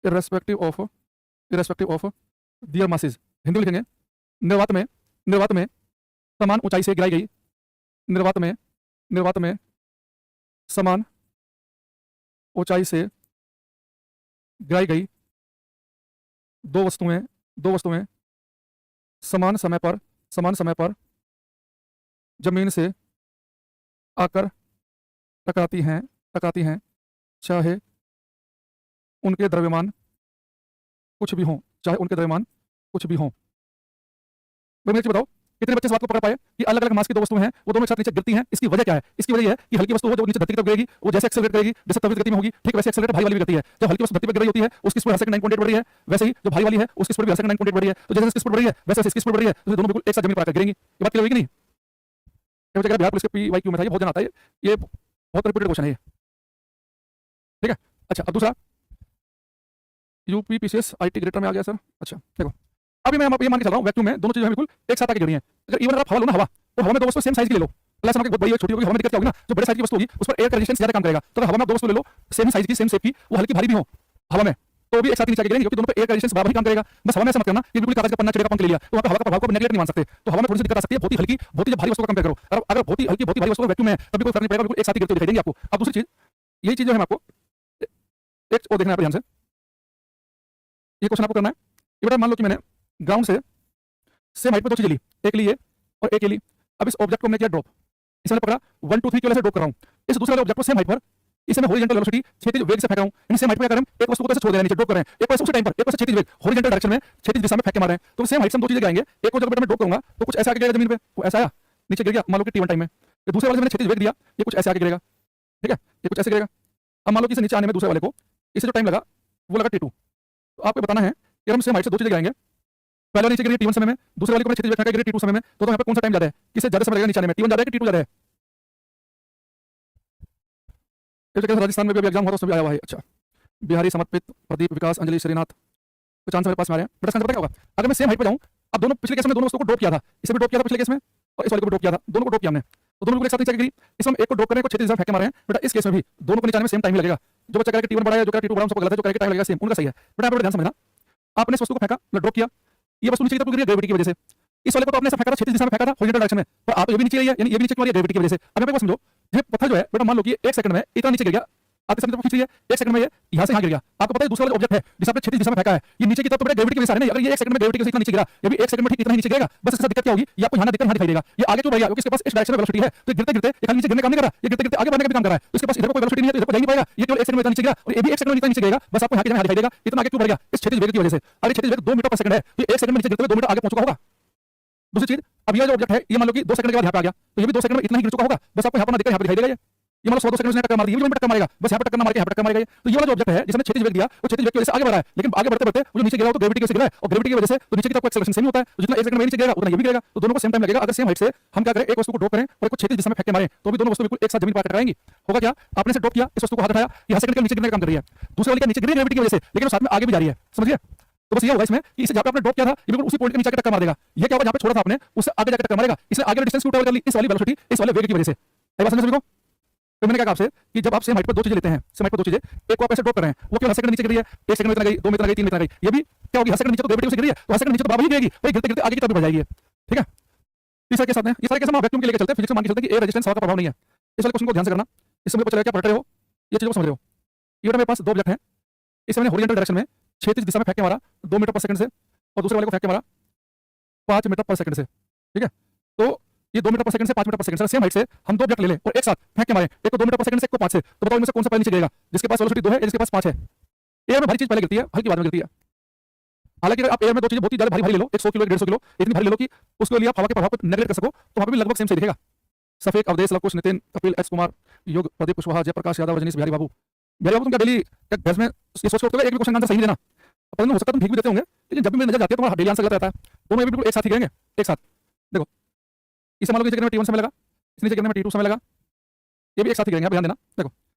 irrespective of their masses। Hindi में लिखेंगे निर्वात में समान ऊंचाई से गिराई गई निर्वात में समान ऊंचाई से गिराई गई दो वस्तुएं समान समय पर जमीन से आकर टकराती हैं चाहे उनके द्रव्यमान कुछ भी हो। मुझे बताओ कितने बच्चे इस बात को पकड़ पाए कि अलग अलग मास की दो वस्तुएं हैं, वो दोनों एक साथ नीचे गिरती हैं। इसकी वजह क्या है? इसकी वजह यह है कि हल्की वस्तु हो जो नीचे धरती की तरफ गिरेगी वो जैसे एक्सेलरेट करेगी, जैसे त्वरित गति में होगी, ठीक वैसे एक्सेलरेट भारी वाली भी गति है। जब हल्की वस्तु धरती पर गिर रही होती है उसकी स्पीड हर सेकंड 9.8 बढ़ रही है, वैसे ही जो भारी वाली है उसकी स्पीड भी हर सेकंड 9.8 बढ़ रही है। तो जैसे इसकी स्पीड बढ़ रही है वैसे इसकी स्पीड बढ़ रही है, तो दोनों बिल्कुल एक साथ जमीन पर आकर गिरेंगी। ये बात क्लियर हुई कि नहीं? ये बच्चा बिहार पुलिस के PYQ में था, ये बहुत जन आता है, ये बहुत रिपीटेड क्वेश्चन है ये। ठीक है, अच्छा अब दूसरा UPPCS IT ग्रेटर में आ गया सर। अच्छा देखो अभी मैं ये मान के चल रहा हूँ वैक्यूम में दोनों चीजें बिल्कुल एक साथ आके गिर रही हैं। अगर इवन अगर हवा लो ना, हवा तो हवा में दो वस्तु सेम साइज की ले लो, प्लस बहुत बड़ी छोटी होगी, हवा में दिक्कत क्या होगी ना, जो बड़े साइज की वस्तु होगी उस पर एयर का रेजिस्टेंस ज्यादा काम करेगा। तो अगर हवा में दो वस्तु ले लो सेम साइज की सेम शेप की, वो हल्की भारी भी हो हवा में तो भी एक साथ नीचे आके गिरेंगे क्योंकि दोनों पे एयर का रेजिस्टेंस बराबर ही काम करेगा। बस हवा में ऐसा मत करना कि बिल्कुल कागज का पन्ना चिड़िया का पंख ले लिया तो वहां पे हवा का प्रभाव को नेगलेक्ट नहीं मान सकते। तो हवा में थोड़ी सी दिक्कत आ सकती है, बहुत ही हल्की भारी वस्तु का कंपेयर करो। अगर बहुत ही हल्की भारी वस्तु वैक्यूम में तभी कोई फर्क नहीं पड़ेगा, बिल्कुल एक साथ ही गिरते दिखाई देंगे आपको। अब दूसरी चीज यही चीज जो है आपको एक और देखना है ध्यान से, ये क्वेश्चन आपको करना है। ये बेटा मान लो कि मैंने ग्राउंड से सेम हाइट पे दो चीजें ली, एक ली ये और एक ये ली। अब इस ऑब्जेक्ट को मैंने किया ड्रॉप, इसमें पकड़ा 1 2 3 की वजह से ड्रॉप कर रहा हूं। इस दूसरे वाले ऑब्जेक्ट को सेम हाइट पर इसे मैं हॉरिजॉन्टल वेलोसिटी क्षैतिज वेग से फेंक रहा हूं। इन सेम हाइट पे क्या कर रहे हैं, एक वस्तु को कैसे छोड़ दे रहे हैं नीचे ड्रॉप कर रहे हैं, एक वस्तु उसी टाइम पर एक वस्तु क्षैतिज वेग हॉरिजॉन्टल डायरेक्शन में क्षैतिज दिशा में फेंक के मार रहे हैं। तो सेम हाइट से हम दो चीजें गिराएंगे, एक को जब मैं ड्रॉप करूंगा तो कुछ ऐसा आके गिरेगा जमीन पे, वो ऐसा आया नीचे गिर गया मान लो कि T1 टाइम में। तो दूसरे वाले से मैंने क्षैतिज वेग दिया, ये कुछ ऐसे आके गिरेगा, ठीक है, ये कुछ ऐसे गिरेगा। अब मान लो कि इसे नीचे आने में दूसरे वाले को इसे जो टाइम लगा वो लगा T2। तो आपको बताना है कि हम सेम हाइट से दो चीजें गिराएंगे, पहले नीचे गिरी T1 समय में, दूसरे वाले को मैंने क्षैतिज वेग फेंका गिरी T2 समय में, तो यहाँ पे कौन सा टाइम ज्यादा है, किसे ज्यादा समय लगेगा नीचे आने में, T1 ज्यादा है कि T2 ज्यादा है? राजस्थान में भी एग्जाम हुआ था उसमें भी आया हुआ है। अच्छा बिहारी समर्पित प्रदीप विकास अंजलि श्रीनाथ, तो चांस मेरे पास में आ रहे हैं। बेटा आंसर पता क्या होगा, अगर मैं सेम हाइट पे जाऊं, अब दोनों पिछले केस में दोनों वस्तुओं को ड्रॉप किया था, इसे भी ड्रॉप किया था पिछले केस में और इस वाले को भी ड्रॉप किया था, दोनों को ड्रॉप किया हमने, तो दोनों को एक साथ नीचे गिरी। इसमें एक को ड्रॉप करने को 36 फेंक के मारे हैं। बेटा इस केस में भी दोनों को नीचे आने में सेम टाइम लगेगा। जो बच्चा करेगा T1 बड़ा है, जो करेगा T2 बड़ा है, सबको गलत है, जो करेगा टाइम लगेगा सेम, उनका सही है। बेटा आप ध्यान समझना, आपने इस वस्तु को फेंका मतलब ड्रॉप किया, ये वस्तु नीचे की तरफ गिरी ग्रेविटी की वजह से। इस वाले को तो आपने फेंका था क्षैतिज दिशा में फेंका था हॉरिजॉन्टल डायरेक्शन में, पर आप तो ये भी नीचे रही है, यानी ये भी नीचे क्यों आ रही है ग्रेविटी की वजह से। अब मैं समझो ये पत्थर जो है बेटा मान लो कि 1 सेकंड में इतना नीचे गिर गया, आते समय खींच रही है 1 सेकंड में ये यहाँ से यहाँ गिर गया। आपको पता है दूसरा वाला ऑब्जेक्ट है जिसे आपने क्षैतिज दिशा में फेंका है, ये नीचे की तरफ तो बेटा ग्रेविटी की वजह से नहीं, अगर ये 1 सेकंड में ग्रेविटी की वजह से इतना नीचे गिरा, ये भी 1 सेकंड में ठीक इतना ही नीचे गिरेगा। बस इससे दिक्कत क्या होगी, ये आपको यहाँ दिक्कत यहाँ दिखाई देगा, ये आगे क्यों बढ़ेगा क्योंकि इसके पास इस डायरेक्शन में वेलोसिटी है। तो गिरते गिरते ये नीचे गिरने काम नहीं कर रहा, ये गिरते गिरते आगे बढ़ने का भी काम कर रहा है। तो इसके पास इधर कोई वेलोसिटी नहीं है तो इधर को जा नहीं पाएगा, ये केवल 1 सेकंड में नीचे गिरा और ये भी 1 सेकंड में नीचे गिरेगा। बस आपको यहाँ के यहाँ दिखाई देगा इतना आगे क्यों बढ़ेगा, इस क्षैतिज वेग की वजह से। अगर क्षैतिज वेग 2 मीटर पर सेकंड है तो 1 सेकंड में नीचे गिरते हुए 2 मीटर आगे पहुंच चुका होगा। दूसरी चीज, अब ये जो ऑब्जेक्ट है ये मान लो कि 2 सेकंड के बाद यहाँ पे आ गया, तो ये भी 2 सेकंड में इतना ही गिर चुका होगा। बस आपको यहाँ पर ना दिक्कत यहाँ पे दिखाई देगा ये। ये मतलब 100 सेकंड में टक्कर मार दी, ये भी टक्कर मारेगा, बस यहाँ पर टक्कर मार के यहाँ पर टक्कर मारेगा। तो ये वाला जो ऑब्जेक्ट है जिसने क्षैतिज वेग दिया वो क्षैतिज वेग की वजह से आगे बढ़ रहा है, लेकिन आगे बढ़ते बढ़ते वो जो नीचे गिरा तो ग्रेविटी की वजह से गिरा है, और ग्रेविटी की वजह से तो नीचे की तरफ एक्सेलरेशन सेम होता है, तो जितना 1 सेकंड में नीचे गिरेगा उतना ये भी गिरेगा, तो दोनों को सेम टाइम लगेगा। अगर सेम हाइट से हम क्या करें, एक वस्तु को ड्रॉप करें और एक को क्षैतिज दिशा में फेंक के मारें तो भी दोनों वस्तु बिल्कुल एक साथ जमीन पर टकराएंगी। होगा क्या, आपने इसे ड्रॉप किया, इस वस्तु को हाथ उठाया, यहाँ सेकंड के नीचे गिरने का काम कर रही है, दूसरे वाली का नीचे गिरी ग्रेविटी की वजह से, लेकिन साथ में आगे भी जा रही है, समझिए। तो बस ये होगा इसमें कि इसे जहाँ पे आपने ड्रॉप किया था ये बिल्कुल उसी पॉइंट के नीचे टक्कर मार देगा। ये क्या होगा, जहाँ पे छोड़ा था आपने उससे आगे जाकर टक्कर मारेगा, इसने आगे डिस्टेंस को ट्रैवल कर ली इस वाली वेलोसिटी, इस वाले वेग की वजह से। बात समझ सभी को? तो मैंने कहा आपसे कि जब आप सेम हाइट पर दो चीजें लेते हैं, सेम हाइट पर दो चीजें, एक को आप ऐसे ड्रॉप कर रहे हैं, वो केवल 10 सेकंड नीचे गिर रही है, 1 सेकंड में इतना गई, 2 में इतना गई, 3 में इतना गई, ये भी क्या होगी, 10 सेकंड नीचे तो ग्रेविटी से गिर रही है, तो 10 सेकंड नीचे तो बराबर ही गिरेगी, भाई गिरते गिरते आगे की तरफ बढ़ जाएगी, ठीक है। तीसरे के साथ में ये सारे केस हम वैक्यूम के लेके चलते हैं, फिजिक्स में मान के चलते हैं कि एयर रेजिस्टेंस हवा का प्रभाव नहीं है। इस वाले क्वेश्चन को ध्यान से करना, इससे मुझे पता चलेगा क्या पढ़ रहे हो, ये चीजों को समझ रहे हो। ये मेरे पास दो ऑब्जेक्ट हैं, इसमें मैंने हॉरिजॉन्टल डायरेक्शन में क्षैतिज दिशा में फेंक के मारा 2 मीटर पर सेकंड से, और दूसरे वाले को फेंक के मारा 5 मीटर पर सेकंड से, ठीक है। तो ये 2 मीटर पर सेकंड से 5 मीटर पर सेकंड से सेम हाइट से हम दो ऑब्जेक्ट ले लें और एक साथ फेंक के मारे, एक को 2 मीटर पर सेकंड से, एक को 5 से, तो बताओ इनमें से कौन सा पहले नीचे गिरेगा, जिसके पास वेलोसिटी 2 है, जिसके पास 5 है। एयर में भारी चीज पहले गिरती है, हल्की बाद में गिरती है। हालांकि अगर आप एयर में दो चीजें बहुत ही ज्यादा भारी भारी ले लो, 100 किलो 150 किलो, इतनी भारी ले लो कि उसके लिए आप हवा के प्रभाव को नेगलेक्ट कर सको, तो वहां पे भी लगभग सेम सही दिखेगा। सफेद, अवधेश, लवकुश, नितिन, कपिल, एच कुमार, योग, प्रदीप कुशवाहा, जयप्रकाश यादव, रजनीश, बिहारी बाबू। बिहारी बाबू, तुम क्या डेली घर में ये सोच करते हो एक भी क्वेश्चन आंसर सही नहीं देना, परंतु हो सकता है तुम ठीक भी देते होंगे, लेकिन जब भी मेरी नजर जाती है तुम्हारा डेली आंसर गलत रहता है। दोनों में बिल्कुल एक साथ ही गिरेंगे, एक साथ। देखो इसे मान लो नीचे गिरने में T1 समय लगा, इस नीचे गिरने में T2 समय लगा, ये भी एक साथ ही गिरेंगे, आप ध्यान देना। देखो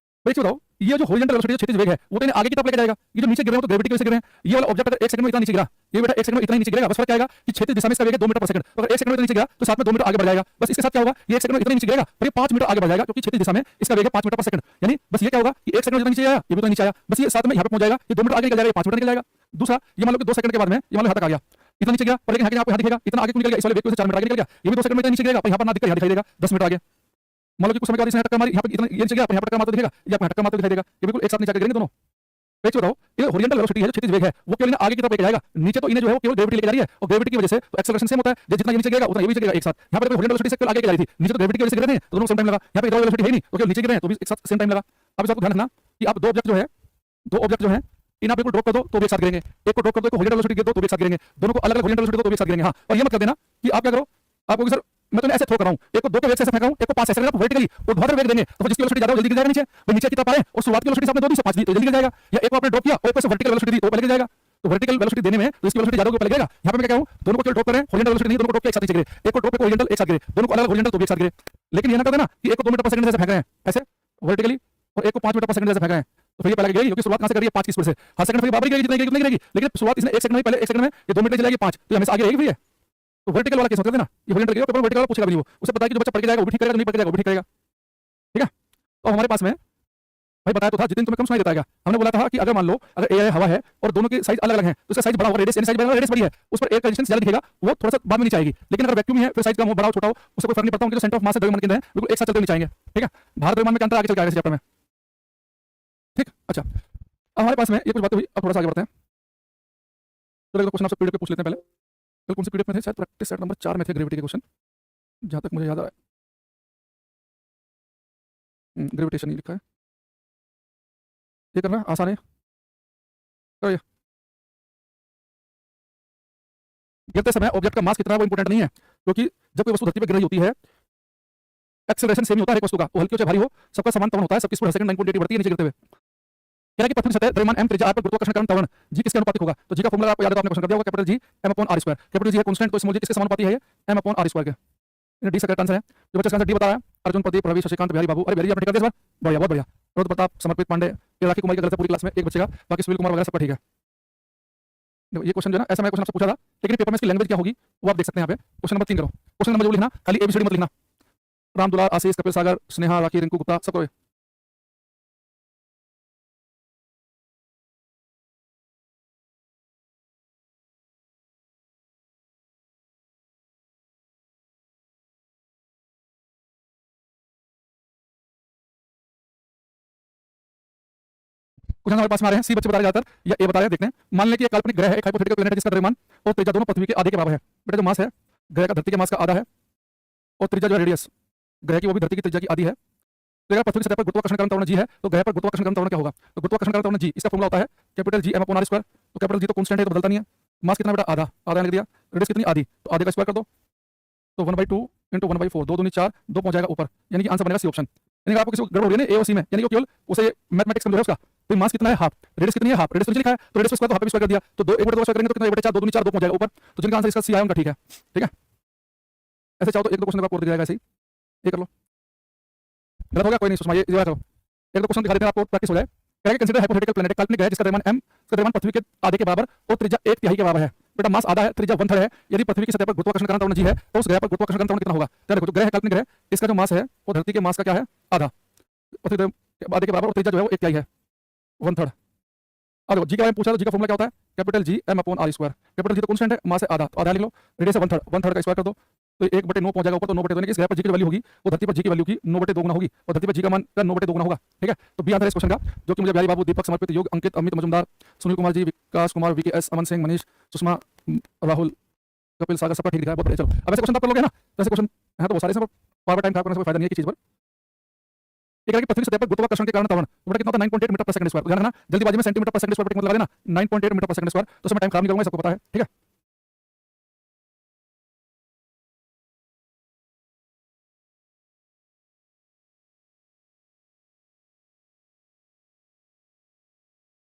भाई बताओ, ये जो हॉरिजॉन्टल वेलोसिटी क्षैतिज वेग है वो तो इन्हें आगे की तरफ लेके जाएगा, ये जो नीचे गिर रहे हैं तो ग्रेविटी की वजह से गिर रहे हैं। ये वाला ऑब्जेक्ट अगर 1 सेकंड में इतना नीचे गिरा, ये बेटा 1 सेकंड में इतना ही नीचे गिरेगा, बस फर्क क्या आएगा कि क्षैतिज दिशा में इसका वेग है 2 मीटर पर सेकंड, तो अगर 1 सेकंड में इतना नीचे गिरा तो साथ में 2 मीटर आगे बढ़ जाएगा। बस इसके साथ क्या होगा, ये 1 सेकंड में इतना नीचे गिरेगा और ये 5 मीटर आगे बढ़ जाएगा, क्योंकि क्षैतिज दिशा में इसका वेग है 5 मीटर पर सेकंड। यानी बस ये क्या होगा कि 1 सेकंड में नीचे आया, ये भी तो नीचे आया, बस ये साथ में यहाँ पे पहुंच जाएगा, ये 2 मीटर आगे निकल जाएगा, ये 5 मीटर निकल जाएगा। दूसरा, ये मान लो कि 2 सेकंड के बाद में ये मान लो यहाँ तक आ गया, इतना नीचे गया, पर लेकिन यहाँ दिखेगा इतना आगे क्यों निकल गया, इस वाले वेग से 4 मीटर आगे निकल गया, ये भी 2 सेकंड में इतना नीचे गिरेगा, यहाँ पर ना दिखकर यहाँ दिखाई देगा 10 मीटर आगे। मान लो कि कुछ समय के बाद इसने टक्कर मारी, यहाँ पर इतना ये नीचे गया, यहाँ पर टक्कर मारता दिखेगा, या टक्कर मारता दिखाई देगा, ये बिल्कुल एक साथ नीचे गिरेंगे दोनों। एक बताओ, ये हॉरिजॉन्टल वेलोसिटी है जो क्षैतिज वेग है वो केवल आगे की तरफ लेके जाएगा, नीचे तो इन्हें जो है वो केवल ग्रेविटी लेके जा रही है, और ग्रेविटी की वजह से तो एक्सेलरेशन सेम होता है, जितना ये नीचे गिरेगा उतना ये भी गिरेगा एक साथ। यहाँ पर हॉरिजॉन्टल वेलोसिटी से केवल आगे की जा रही थी, नीचे तो ग्रेविटी की वजह से गिर रहे हैं, तो दोनों सेम टाइम लगा। यहाँ पे इधर वेलोसिटी है नहीं तो केवल नीचे गिर रहे हैं तो भी एक साथ सेम टाइम लगा। अब इस बात को ध्यान रखना कि आप दो ऑब्जेक्ट जो है इन आप बिल्कुल ड्रॉप कर दो तो भी एक साथ गिरेंगे, एक को ड्रॉप कर दो, एक को हॉरिजॉन्टल वेलोसिटी गिर दो तो भी एक साथ गिरेंगे, दोनों को अलग अलग हॉरिजॉन्टल वेलोसिटी दो तो भी एक साथ गिरेंगे। हाँ, और ये मत कर देना कि आप क्या करो, आपको सर मैं तो ऐसे थ्रो कर रहा हूं, एक को 2 के वेग से ऐसे फेंका हूं, एक को 5 ऐसे आप वर्टिकली और बहुत वेग देंगे तो जिसकी वेलोसिटी ज्यादा जल्दी गिर जाएगा नीचे, वो नीचे की तरफ आए और शुरुआत की वेलोसिटी आपने 2 से 5 दी तो जल्दी गिर जाएगा। या एक को आपने ड्रॉप किया और ऊपर से वर्टिकल वेलोसिटी दी तो पहले गिर जाएगा। तो वर्टिकल वेलोसिटी देने में तो इसकी वेलोसिटी ज्यादा ऊपर लगेगा। यहाँ पे मैं क्या कहूं, दोनों को केवल ड्रॉप करें, हॉरिजॉन्टल वेलोसिटी नहीं, दोनों को ड्रॉप के एक साथ नीचे गिरे, एक को ड्रॉप, एक को हॉरिजॉन्टल एक साथ गिरे, दोनों को अलग हॉरिजॉन्टल तो भी एक साथ गिरे। लेकिन ये ना कर देना कि एक को 2 मीटर पर सेकंड से फेंक रहे हैं ऐसे वर्टिकली और एक को 5 मीटर पर सेकंड से फेंक रहे हैं, तो फिर ये पहले गिरेगी क्योंकि शुरुआत कहां से कर रही है 5 की स्पीड से। हर सेकंड फिर बराबर गिरेगी, जितनी गिरेगी उतनी गिरेगी, लेकिन शुरुआत इसने 1 सेकंड में, पहले 1 सेकंड में ये 2 मीटर चलेगी 5, तो हमेशा आगे रहेगी फिर ये। तो वर्टिकल वाला केस मत कर देना, ये हॉरिजॉन्टल गिरेगा, पेपर वर्टिकल वाला पूछेगा भी नहीं, वो उसे पता है कि जो बच्चा पढ़ के जाएगा वो भी ठीक करेगा, नहीं पढ़ के जाएगा वो भी ठीक करेगा, ठीक है। तो हमारे पास में भाई बताया तो था, जितने तुम्हें कम सुनाई देता है, हमने बोला था कि अगर मान लो अगर एयर हवा है और दोनों की साइज अलग अलग है तो इसका साइज बड़ा होगा, रेडियस साइज बड़ा, रेडियस बड़ी है, उस पर एयर का रेजिस्टेंस ज्यादा दिखेगा, वो थोड़ा सा बाद में नीचे आएगी। लेकिन अगर वैक्यूम है फिर साइज कम हो, बड़ा हो, छोटा हो, उससे कोई फर्क नहीं पड़ता, उनके जो सेंटर ऑफ मास है द्रव्यमान केंद्र है बिल्कुल एक साथ चलते हुए नीचे आएंगे, ठीक है। भारत द्रव्यमान में क्या अंतर आगे चल के आएगा इस चैप्टर में, ठीक। अच्छा, अब हमारे पास में ये कुछ बातें हुई, अब थोड़ा सा आगे बढ़ते हैं। तो क्वेश्चन आपसे पीडीएफ पे पूछ लेते हैं पहले, तो कौन से पीडीएफ में थे, शायद प्रैक्टिस सेट नंबर 4 में थे ग्रेविटी के क्वेश्चन, जहां तक मुझे याद आ रहा है। ग्रेविटेशन नहीं लिखा है, ये करना आसान है, करो ये। गिरते समय ऑब्जेक्ट का मास कितना है वो इंपॉर्टेंट नहीं है, क्योंकि जब कोई वस्तु धरती पर गिर रही होती है एक्सेलरेशन सेम ही होता है एक वस्तु का, वो हल्की हो चाहे भारी हो सबका समान त्वरण होता है, सबकी स्पीड हर सेकंड 9.8 बढ़ती है नीचे गिरते हुए। कह रहा है कि पृथ्वी सतह द्रव्यमान m त्रिज्या r पर गुरुत्वाकर्षण कारण त्वरण g किसके अनुपातिक होगा, तो g का फॉर्मूला आपको याद है, आपने क्वेश्चन कर दिया होगा, capital G m/r²। Capital G है कांस्टेंट, तो स्मॉल g किसके समानुपाती है, ये m/r² के। ये डी का आंसर है, जो बच्चा आंसर डी बता रहा है, अर्जुन, प्रदीप, रवि, शशिकांत, बिहारी बाबू। अरे बिहारी आपने कर दिया इस बार, बढ़िया, बहुत बढ़िया। रोहित प्रताप, समर्पित पांडे, ये राखी कुमारी का गलत है पूरी क्लास में, एक बच्चे का, बाकी सुनील कुमार वगैरह सबका ठीक है। ये क्वेश्चन जो है ना, ऐसा मैं क्वेश्चन आपसे पूछा था, लेकिन पेपर में इसकी लैंग्वेज क्या होगी वो आप देख सकते हैं यहाँ पे। क्वेश्चन नंबर 3 करो, क्वेश्चन नंबर जो लिखना खाली एबीसीडी मत लिखना। राम दुलार, आशीष, कपिल सागर, स्नेहा, राखी, रिंकू गुप्ता, सब करो। क्वेश्चन हमारे पास में आ रहे हैं, सी बच्चे बता रहे ज्यादातर या ए बता रहे हैं, देखते हैं। मान लें कि एक काल्पनिक ग्रह है, एक हाइपोथेटिकल प्लैनेट है जिसका द्रव्यमान और त्रिज्या दोनों पृथ्वी के आधे के बराबर है। बेटा जो मास है ग्रह का धरती के मास का आधा है और त्रिज्या जो है रेडियस ग्रह की वो भी धरती की त्रिज्या की आधी है। तो अगर पृथ्वी की सतह पर गुरुत्वाकर्षण कारण त्वरण g है तो ग्रह पर गुरुत्वाकर्षण कारण त्वरण क्या होगा, तो गुरुत्वाकर्षण कारण त्वरण g इसका फॉर्मूला होता है कैपिटल G m/r²। तो कैपिटल G तो कांस्टेंट है तो बदलता नहीं है। मास कितना बेटा, आधा, आधा लिख दिया। रेडियस कितनी, आधी, तो आधे का स्क्वायर कर दो, तो 1/2 × 1/4, 2 दूनी 4, 2 पहुंच जाएगा ऊपर, यानी कि आंसर बनेगा सी ऑप्शन। यानी कि आपको किसी को गड़बड़ हो रही है ना ए और सी में, यानी कि केवल उसे मैथमेटिक्स कमजोर है उसका, तो मास कितना है हाफ, रेडियस कितनी है हाफ, रेडियस तो लिखा है तो रेडियस स्क्वायर तो हाफ स्क्वायर कर दिया, तो 2 1/2 स्क्वायर करेंगे तो कितना 1/4 2 दूनी 4 2 पहुंच जाएगा ऊपर, तो जिनका आंसर इसका सी आया उनका ठीक है। ठीक है, ऐसे चाहो तो एक दो क्वेश्चन आपको और दिख जाएगा ऐसे ही, ये कर लो। गलत हो गया कोई नहीं, सुषमा ये करो, एक दो क्वेश्चन दिखा देते हैं आपको, प्रैक्टिस हो जाए। कहेगा कंसीडर हाइपोथेटिकल प्लैनेट, काल्पनिक ग्रह जिसका द्रव्यमान m, इसका द्रव्यमान पृथ्वी के आधे के बराबर और त्रिज्या 1/3 के बराबर है। बेटा मास आधा है, त्रिज्या 1/3 है, यदि पृथ्वी की सतह पर गुरुत्वाकर्षण का त्वरण g है तो उस ग्रह पर गुरुत्वाकर्षण का त्वरण कितना होगा? तो देखो जो ग्रह है काल्पनिक ग्रह, इसका जो मास है वो धरती के मास का क्या है आधा, पृथ्वी के आधे के बराबर और त्रिज्या जो है वो 1/3 है, 1/3। अब देखो जी का पूछा तो जी का फॉर्मूला क्या होता है? Capital G m/r²। Capital G तो कांस्टेंट है, मास है आधा, तो आधा लिख लो, रेडियस है 1/3 का स्क्वायर कर दो तो 1/9 पहुंच जाएगा ऊपर, तो 9/2 यानी कि इस ग्रह पर जी की वैल्यू होगी वो धरती पर जी की वैल्यू की 9/2 गुना होगी और धरती पर जी का मान का 9/2 गुना होगा। ठीक है, तो बी आंसर है इस क्वेश्चन का, जो कि मुझे बिहारी बाबू, दीपक समर्पित, योग अंकित, अमित मजुमदार, सुनील कुमार जी, विकास कुमार, VKS, अमन सिंह, मनीष, सुषमा, राहुल, कपिल, सागर, सबका ठीक लिखा है, बहुत बढ़िया। चलो अब ऐसे क्वेश्चन आप कर लोगे ना, तो ऐसे क्वेश्चन है तो वो सारे सब बार टाइम खराब करने से कोई फायदा नहीं है किसी चीज पर। एक है कि पृथ्वी सतह पर गुरुत्वाकर्षण के कारण त्वरण तो बेटा कितना होता है 9.8 मीटर पर सेकंड स्क्वायर, ध्यान रखना जल्दीबाजी में सेंटीमीटर पर सेकंड स्क्वायर मतलब लगा देना 9.8 मीटर पर सेकंड स्क्वायर, तो उसमें टाइम खराब नहीं करूंगा, सबको पता है। ठीक है,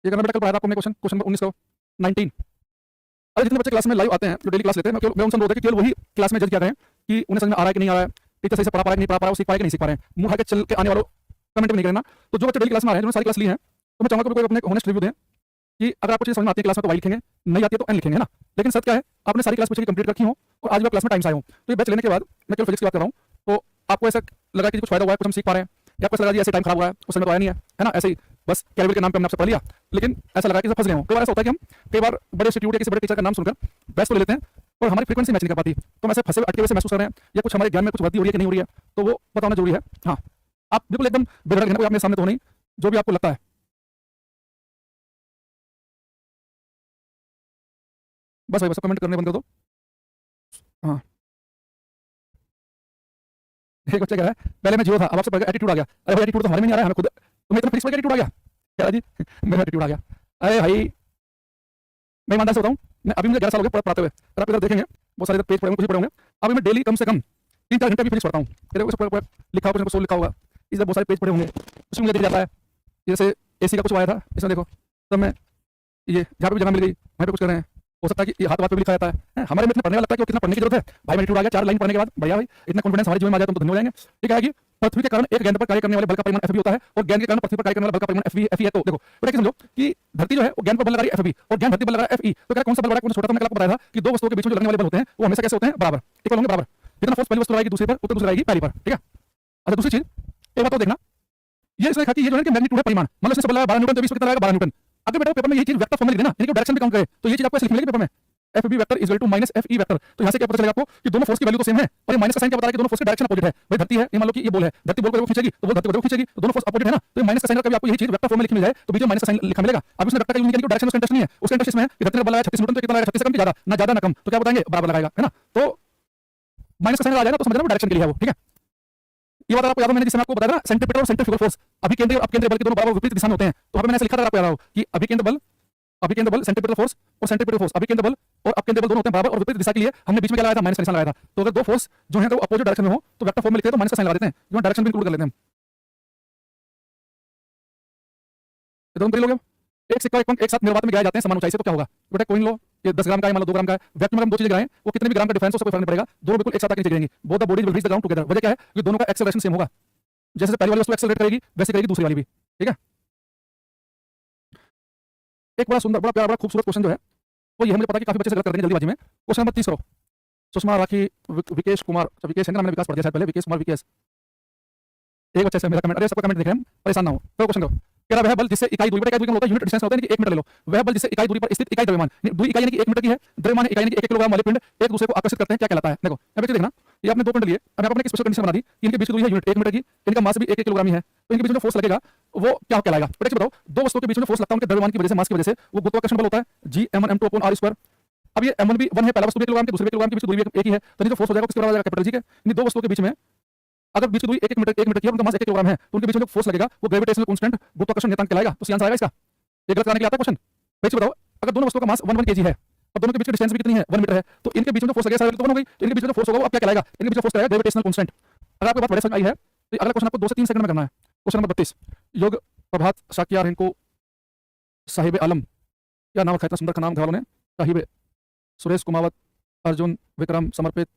ये करना बेटा, कल पढ़ाया था आपको हमने क्वेश्चन, क्वेश्चन नंबर 19 का 19। अरे जितने बच्चे क्लास में लाइव आते हैं, जो डेली क्लास लेते हैं, मैं उनसे अनुरोध है कि केवल वही क्लास में जज किया करें कि उन्हें समझ में आ रहा है कि नहीं आ रहा है, टीचर सही से पढ़ा पा रहा है कि नहीं पढ़ा पा रहा है, सीख पा रहा है कि नहीं सीख पा रहे हैं, मुंह के चल के आने वालों कमेंट भी नहीं करना। तो जो बच्चे डेली क्लास में आ रहे हैं, जिन्होंने सारी क्लास ली है, तो मैं चाहूंगा कि कोई अपने होनेस्ट रिव्यू दें कि अगर आपको चीज समझ में आती है क्लास में तो वाई लिखेंगे, नहीं आती है तो एन लिखेंगे, है ना। लेकिन सच क्या है, आपने सारी क्लास बच्चे की कंप्लीट रखी हो और आज भी क्लास में टाइम से आए हो, तो ये बैच लेने के बाद मैं केवल फिजिक्स की बात कर रहा हूँ, तो आपको ऐसा लगा कि कुछ फायदा हुआ है, कुछ हम सीख पा रहे हैं, या आपको ऐसा लगा कि ऐसे टाइम खराब हुआ है, उस समय तो आया नहीं है ना, ऐसे ही बस कैलकुलेट के नाम पे हमने आपसे पढ़ लिया, लेकिन ऐसा लगा कि सब फंस गए हो। कई बार ऐसा होता है कि हम कई बार बड़े इंस्टीट्यूट या किसी बड़े टीचर का नाम सुनकर बैच तो ले लेते हैं और हमारी फ्रीक्वेंसी मैच नहीं कर पाती, तो हम ऐसे फंसे अटके हुए से महसूस कर रहे हैं, या कुछ हमारे ज्ञान में कुछ वृद्धि हो रही है कि नहीं हो रही है, तो वो बताना जरूरी है। हाँ, आप बिल्कुल एकदम बेधड़क रहना, कोई आपने सामने तो नहीं, जो भी आपको लगता है। बस भाई बस कमेंट करने बंद कर दो। हाँ, एक बच्चा कह रहा है पहले मैं जीरो था, अब आपसे एटीट्यूड आ गया। अरे भाई एटीट्यूड तो हमारे में नहीं आ रहा है, हमें खुद तुम्हें इतना फिजिक्स का एटीट्यूड आ गया, कह रहा जी मेरा एटीट्यूड आ गया। अरे भाई मैं ईमानदार से बताऊं, मैं अभी मुझे 11 साल हो गए पढ़ाते हुए, अगर आप इधर देखेंगे बहुत सारे पेज पढ़े होंगे, कुछ पढ़े होंगे, अभी मैं डेली कम से कम 3-4 घंटे भी फिजिक्स पढ़ता हूँ, लिखा होगा कुछ लिखा होगा, इसमें बहुत सारे पेज पढ़े होंगे, उसमें मुझे दिख जाता है जैसे एसी का कुछ आया था, इसमें देखो तब मैं ये जहाँ पे भी जगह मिल गई वहीं पे कुछ कर रहे हैं, हो सकता है कि ये हाथ पे भी लिखा जाता है। हमारे में इतना पढ़ने वाला लगता है कि कितना पढ़ने की जरूरत है भाई, मैं एटीट्यूड आ गया 4 लाइन पढ़ने के बाद, बढ़िया भाई इतना कॉन्फिडेंस हमारे जीवन में आ जाए तो धन्य हो जाएंगे। ठीक है कि पृथ्वी के कारण एक गेंद पर कार्य करने वाले बल का परिमाण Fb होता है और गेंद के कारण पृथ्वी पर कार्य करने वाले बल का परिमाण Fe है। तो देखो बेटा समझो कि धरती जो है वो गेंद पर बल लगा रही है Fb और गेंद धरती पर लगा रहा है Fe, तो क्या कौन सा बल बड़ा है कौन सा छोटा? तो मैंने आपको बताया था कि दो वस्तुओं के बीच में जो लगने वाले बल होते हैं वो हमेशा कैसे होते हैं? बराबर, इक्वल होंगे, बराबर। जितना फोर्स पहली वस्तु लगाएगी दूसरी पर उतना दूसरी लगाएगी पहली पर। ठीक है, अच्छा दूसरी चीज एक बात तो देखना, ये इसने कहा कि ये जो है कि मैग्नीट्यूड है परिमाण, मतलब इससे बल लगा 12 न्यूटन तो 20 कितना लगेगा 12 न्यूटन। अगर बेटा पेपर में ये चीज वेक्टर फॉर्म में लिख देना, यानी कि डायरेक्शन भी काउंट करे, तो ये चीज आपको ऐसे लिख मिलेगी पेपर में Fb vector is equal to minus Fe vector. तो यहां से क्या पता चलेगा आपको कि दोनों फोर्स की वैल्यू तो सेम है और ये माइनस का साइन क्या बता रहा है कि दोनों फोर्स की डायरेक्शन अपोजिट है। भाई धरती है, ये मान लो कि ये बॉल है, धरती बॉल को खींचेगी तो बॉल धरती को खींचेगी, तो दोनों फोर्स अपोजिट है ना, तो ये माइनस का साइन कभी आपको ये चीज वेक्टर फॉर्म में लिखी मिल जाए तो बीच में माइनस का साइन लिखा मिलेगा। अब इसने वेक्टर का यूनिट यानी कि डायरेक्शन उसका इंटरेस्ट नहीं है, उसका इंटरेस्ट इसमें है कि धरती का बल लगाया 36 न्यूटन तो कितना लगाएगा 36 से कम की ज्यादा ना कम, तो क्या बताएंगे बराबर लगाएगा, है ना। तो माइनस का साइन आ जाएगा तो समझ लेना डायरेक्शन के लिए है वो। ठीक है, ये बात आपको याद हो मैंने जिसमें आपको बताया ना सेंट्रीपिटल और सेंट्रीफ्यूगल फोर्स, अभी केंद्रीय और अपकेंद्रीय बल के दोनों बराबर विपरीत दिशा में होते हैं। तो मैंने ऐसे लिखा था आपको याद हो कि अभी केंद्र बल सेंट्रीपिटल फोर्स और सेंट्रीपिटल फोर्स, अभी केंद्र बल और अपकेंद्रीय बल दोनों होते हैं बराबर और विपरीत दिशा के लिए हमने बीच में क्या लगाया था माइनस का निशान लगाया था। तो अगर दो फोर्स जो है वो अपोजिट डायरेक्शन में हो तो वेक्टर फॉर्म में लिखते हैं तो माइनस का साइन लगा देते हैं, जो डायरेक्शन भी इंक्लूड कर लेते हैं। ये दोनों लोग एक सिक्का एक साथ निर्वात में गिराए जाते हैं समान ऊंचाई से, तो क्या होगा बेटा कोइन लो, ये 10 ग्राम का है मान लो 2 ग्राम का है, वैक्यूम में हम दो चीजें गिराएं वो कितने भी ग्राम का डिफरेंस उससे कोई फर्क नहीं पड़ेगा, दोनों बिल्कुल एक साथ आके नीचे गिरेंगे, both the bodies will reach the ground together. वजह क्या है कि दोनों का एक्सेलरेशन सेम होगा, जैसे पहली वाली वस्तु एक्सेलरेट करेगी वैसे करेगी दूसरी वाली भी। ठीक है, एक बड़ा सुंदर बड़ा प्यारा बड़ा खूबसूरत क्वेश्चन जो है वो ये मुझे पता है कि काफी बच्चे से गलत कर देंगे जल्दीबाजी में। क्वेश्चन नंबर 30 करो, सुषमा राखी विकेश कुमार, विकेश है ना, मैंने विकास पढ़ दिया शायद पहले, विकेश कुमार विकेश, एक बच्चे से मेरा कमेंट, अरे सबका कमेंट देख रहे हैं परेशान ना हो। तो क्वेश्चन करो, कह रहा वह बल जिससे इकाई दूरी पर, इकाई दूरी होता है यूनिट डिस्टेंस होता है कि 1 मीटर ले लो, वह बल जिससे इकाई दूरी पर स्थित इकाई द्रव्यमान, दूरी इकाई यानी कि 1 मीटर की है, द्रव्यमान इकाई यानी कि 1 किलोग्राम वाले पिंड एक दूसरे को आकर्षित करते हैं, क्या कहलाता है? देखो अब बच्चे देखना, ये आपने 2 पिंड लिए, अब आपने एक स्पेशल कंडीशन बना दी कि इनके बीच की दूरी है यूनिट 1 मीटर की, इनका मास भी 1 किलोग्राम ही है, तो इनके बीच में जो फोर्स लगेगा वो क्या कहलाएगा? बेटा बताओ, दो वस्तुओं के बीच में फोर्स लगता है उनके द्रव्यमान की वजह से, मास की वजह से, वो गुरुत्वाकर्षण बल होता है G m1m2/r²। अब ये m1 भी 1 है, पहला वस्तु 1 किलोग्राम की, दूसरे किलोग्राम के बीच दूरी भी एक ही है, तो जो फोर्स हो जाएगा किसके बराबर हो जाएगा? कैपिटल जी के। इन दो वस्तुओं के बीच में अगर बीच की दूरी 1 मीटर की है, उनका मास 1 किलोग्राम है, तो उनके बीच में जो फोर्स लगेगा वो ग्रेविटेशनल कांस्टेंट गुरुत्वाकर्षण नियतांक कहलाएगा। तो आंसर आएगा इसका, ये गलत कराने के लिए आता है क्वेश्चन। भाई बताओ, अगर दोनों वस्तुओं का मास 1 kg है और दोनों के बीच की डिस्टेंस भी कितनी है 1 मीटर है, तो इनके बीच में जो फोर्स लगेगा सारी तो 1 हो गई, तो इनके बीच में जो फोर्स होगा वो अब क्या कहलाएगा? इनके बीच में फोर्स कहलाएगा ग्रेविटेशनल कांस्टेंट। अगर आपको बात बड़े समझ आई है तो अगला क्वेश्चन आपको 2 से 3 सेकंड में करना है। क्वेश्चन नंबर 32, योग प्रभात शाक्यार इनको साहिब आलम, क्या नाम रखा है इतना सुंदर का नाम घर वालों ने, साहिब सुरेश कुमावत, अर्जुन, विक्रम, समर्पित,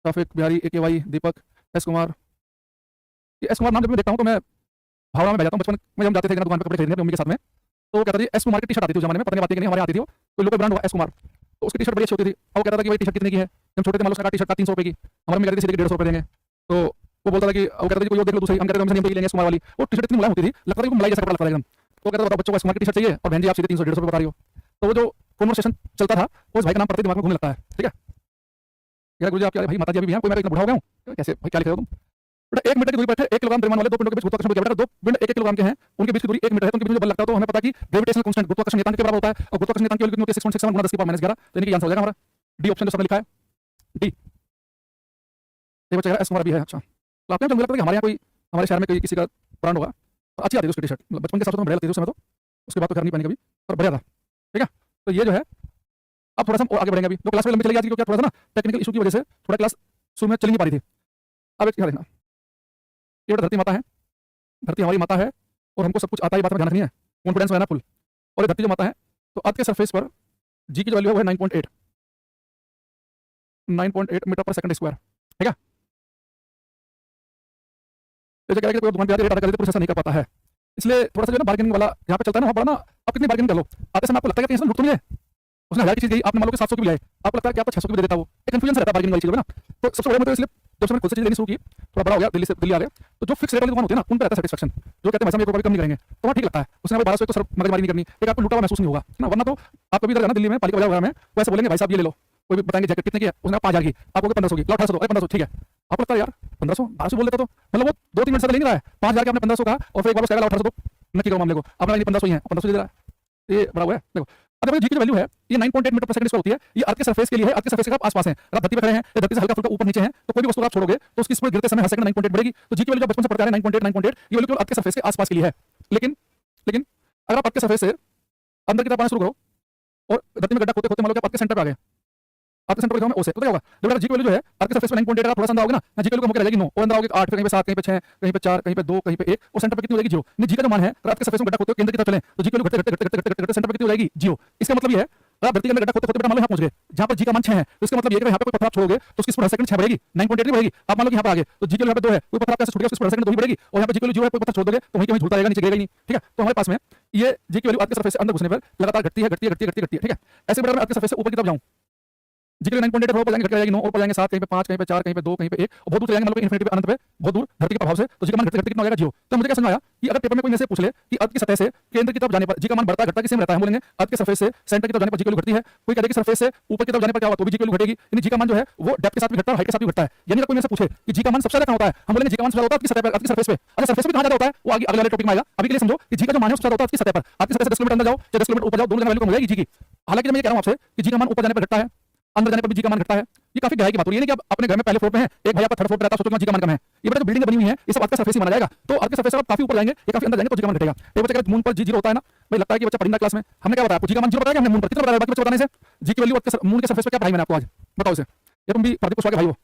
तौफिक बिहारी, AKY, दीपक, एस कुमार। ये एस कुमार नाम जब मैं देखता हूँ तो मैं भावना में बह जाता हूँ। बचपन में हम जाते थे दुकान पर कपड़े खरीदने अपनी मम्मी के साथ में, तो वो कहता था एस कुमार की टी-शर्ट आती थी उस जमाने में, पता नहीं बात है कि नहीं, हमारे आती थी वो, कोई लोकल ब्रांड हुआ एस कुमार, तो उसकी टी-शर्ट बड़ी अच्छी होती थी। और वो कहता था कि भाई टी-शर्ट कितने की है, जब छोटे थे मान लो उसका टी-शर्ट था 300 रुपए की, हमारे में कहते थे सीधे 150 रुपए देंगे। तो वो बोलता था कि वो कहता था कोई और देख लो दूसरी, हम कहते थे हमसे नहीं लेंगे एस कुमार वाली। वो टी-शर्ट इतनी मुलायम होती थी, लगता था कि मलाई जैसा कपड़ा लगता था एकदम। तो कहता था बच्चों को एस कुमार की टी-शर्ट चाहिए और बहन जी आप सीधे 300 150 रुपए बता रही हो। तो वो जो कन्वर्सेशन चलता था वो उस भाई का नाम पड़ते दिमाग में घूमने लगता है। ठीक है, यार गुरुजी आप क्या भाई माता जी अभी भी हैं, कोई मैं इतना बूढ़ा हो गया हूँ कैसे भाई, क्या लिख रहे हो तुम? बेटा 1 मीटर की दूरी पर थे 1 किलोग्राम द्रव्यमान वाले दो पिंडों के बीच गुरुत्वाकर्षण बल, दो पिंड 1 किलोग्राम के हैं, उनके बीच की दूरी 1 मीटर है, तो उनके बीच में बल लगता है, तो हमें पता है कि ग्रेविटेशनल कांस्टेंट गुरुत्वाकर्षण नियतांक के बराबर होता है, और गुरुत्वाकर्षण नियतांक की वैल्यू कितनी होती है 6.67 गुणा 10 की पावर -11, तो यानी कि आंसर हो जाएगा हमारा डी ऑप्शन जो सबने लिखा है, डी। ये बच्चा एस कुमार भी है। अच्छा, तो आपने मुझे लगता है कि हमारे यहाँ कोई, हमारे शहर में कोई किसी का ब्रांड होगा, तो अच्छी आती थी उसकी टी-शर्ट, बचपन के साथ तो बढ़िया लगती थी उस समय, तो उसके बाद तो घर नहीं पहनी कभी, पर बढ़िया था। ठीक है, तो ये जो है अब थोड़ा सा हम और आगे बढ़ेंगे। अभी तो क्लास में लंबी चली जाती है क्योंकि थोड़ा सा ना टेक्निकल इशू की वजह से थोड़ा क्लास शुरू में चल नहीं पा रही थी। अब एक क्या देखना, ये धरती माता है, धरती हमारी माता है और हमको सब कुछ आता ही, बात में ध्यान रखनी है, कॉन्फिडेंस रहना फुल। और ये धरती जो माता है, तो अर्थ के सरफेस पर जी की जो वैल्यू है वो है 9.8 मीटर पर सेकंड स्क्वायर। ठीक है, तो क्या है कि कोई दुकान पे आके रेट अदा कर देते, प्रोसेस नहीं कर पाता है, इसलिए थोड़ा सा जो है ना बार्गेनिंग वाला यहाँ पे चलता है ना, वहाँ बड़ा ना आप कितनी बार्गेनिंग कर लो, आते समय आपको लगता है कि लुट तो नहीं है, उसने 1000 की चीज दी, आपने मान लो कि 700 की भी लाए, आपको लगता है कि आपको 600 की भी दे देता, वो एक कन्फ्यूजन रहता है बार्गेनिंग वाली चीज़ में ना। तो सबसे बड़ा मतलब इसलिए जब से मैंने खुद से चीज़ लेनी शुरू की, थोड़ा बड़ा हो गया, दिल्ली से दिल्ली आ गया, तो जो फिक्स रेट वाली दुकान होती है ना, उन पर रहता है सेटिस्फेक्शन, जो कहते हैं वैसे हम 1 रुपया भी कम नहीं करेंगे, तो वहाँ ठीक लगता है। उसने 1200 तो सर मगजमारी नहीं करनी, एक आपको लूटा हुआ महसूस नहीं होगा ना, वरना तो आप कभी इधर जाना दिल्ली में पालिका बाजार वगैरह में, वैसे बोलेंगे भाई साहब ये ले लो, कोई भी बताएंगे जैकेट कितने की है, उसने 5000 की, आप बोलोगे 1500 की, 1800 दो, 1500 ठीक है, आपको लगता है यार 1500 1200 बोल देता, तो मतलब वो 2-3 मिनट से ले नहीं रहा है, 5000 के आपने 1500 कहा और फिर एक बार उसका 1800 दो, नक्की करो मामले को, आपने 1500 ही है 1500 दे रहा है, ये बड़ा हुआ है। देखो अब जी की वैल्यू है ये 9.8 मीटर पर सेकंड स्क्वायर होती है, ये अर्थ के सरफेस के लिए है, अर्थ के सरफेस के आसपास है, अगर धरती पर खड़े हैं या धरती से हल्का फुल्का ऊपर नीचे हैं, तो कोई भी वस्तु आप छोड़ोगे तो उसकी स्पीड गिरते समय हर सेकंड 9.8 बढ़ेगी। तो जी की वैल्यू जब बचपन से पढ़ते आ रहे हैं 9.8 ये वैल्यू केवल अर्थ के सरफेस के आसपास के लिए है। लेकिन लेकिन अगर आप अर्थ के सरफेस से अंदर की तरफ आना शुरू करो और धरती में गड्ढा खोदते खोदते मान लो कि आप अर्थ के सेंटर पे आ गए, आपके सेंटर पे ओ से, तो क्या होगा, जब जी की वैल्यू जो है अर्थ के सरफेस पे 9.8 अगर थोड़ा सा अंदर आओगे ना, जी की वैल्यू होकर रहेगी 9 और अंदर आओगे 8, फिर कहीं पे 7, कहीं पे 6, कहीं पे 4, कहीं पे 2, कहीं पे 1 और सेंटर पे कितनी हो जाएगी 0। नहीं जी का जो मान है अर्थ के सरफेस में गड्ढा खोदते केंद्र की तरफ चलें तो जी की वैल्यू घटते घटते घटते घटते घटते सेंटर पे कितनी हो जाएगी 0। इसका मतलब ये है अगर आप धरती के अंदर गड्ढा खोदते खोदते मान लो यहाँ पहुंच गए जहाँ पर जी का मान 6 है, तो इसका मतलब ये है कि यहाँ पे कोई पत्थर आप छोड़ोगे तो उसकी स्पीड हर सेकंड 6 बढ़ेगी, 9.8 नहीं बढ़ेगी। आप मान लो कि यहाँ पर आ गए तो जी की वैल्यू यहाँ पे 2 है, कोई पत्थर आपके छूट गया उसकी स्पीड हर सेकंड 2 ही बढ़ेगी, और यहाँ पे जी की वैल्यू 0 है, कोई पत्थर छोड़ दोगे तो वहीं कहीं झूलता रहेगा, नीचे गिरेगा नहीं। ठीक है, तो हमारे पास में ये जी की वैल्यू अर्थ के सरफेस से अंदर घुसने पर लगातार घटती है घटती है घटती है घटती है। ठीक है, ऐसे बढ़कर मैं अर्थ के सरफेस से ऊपर की तरफ जाऊँ, जी के लिए 9.8 ऊपर जाएंगे, घट जाएगी 9 ऊपर जाएंगे 7, कहीं पे 5, कहीं पे 4, कहीं पे 2, कहीं पे 1 और बहुत दूर चले जाएंगे मतलब इन्फिनिटी पे, अनंत पे, बहुत दूर धरती के प्रभाव से, तो जी का मान घटते घटते कितना हो जाएगा 0। तो मुझे क्या समझ आया कि अगर पेपर में कोई मेरे से पूछ ले कि अर्थ की सतह से केंद्र की तरफ जाने पर जी का मान बढ़ता घटता किसी में रहता है, हम बोलेंगे अर्थ के सरफेस से सेंटर की तरफ जाने पर जी की वैल्यू घटती है। कोई कहते कि सरफेस से ऊपर की तरफ जाने पर क्या होगा, तो भी जी की वैल्यू घटेगी, यानी जी का मान जो है वो डेप्थ के साथ भी घटता है, हाइट के साथ भी घटता है। यानी अगर कोई मेरे से पूछे कि जी का मान सबसे ज्यादा कहां होता है, हम बोलेंगे जी का मान सबसे ज्यादा होता है अर्थ की सतह पर, अर्थ की सरफेस पे। अच्छा सरफेस पे कहां ज्यादा होता है वो आगे अगले वाले टॉपिक में आएगा, अभी के लिए समझो कि जी का जो मान है सबसे ज्यादा होता है अर्थ की सतह पर। अर्थ की सतह से 10 किलोमीटर अंदर जाओ या 10 किलोमीटर ऊपर जाओ, दोनों जगह वैल्यू कम हो जाएगी जी की। हालांकि मैं ये कह रहा हूं आपसे कि जी का मान ऊपर जाने पर घटता है, अंदर जाने पर भी जी का मान घटता है, ये काफी गहराई की बात हो रही है। नहीं कि आप अपने घर में पहले फ्लोर पे हैं, एक भाई आपका थर्ड फ्लोर पे रहता है, सोचो जी का मान कम है, ये बेटा जो बिल्डिंग बनी हुई है ये सब अर्थ का सरफेस ही माना जाएगा। तो अर्थ के सरफेस से आप काफी ऊपर जाएंगे या काफी अंदर जाएंगे तो जी का मान घटेगा। एक बच्चे का मून पर जी 0 होता है ना, भाई लगता है कि बच्चा पढ़ी ना क्लास में, हमने क्या बताया आपको जी का मान 0 बताया, हमने मून पर कितना बताया, बाकी बच्चे बताने से जी की वैल्यू अर्थ के मून के सरफेस पे क्या पढ़ाई मैंने आपको आज बताओ इसे, ये तुम भी प्रदीप कुशवाहा के भाई हो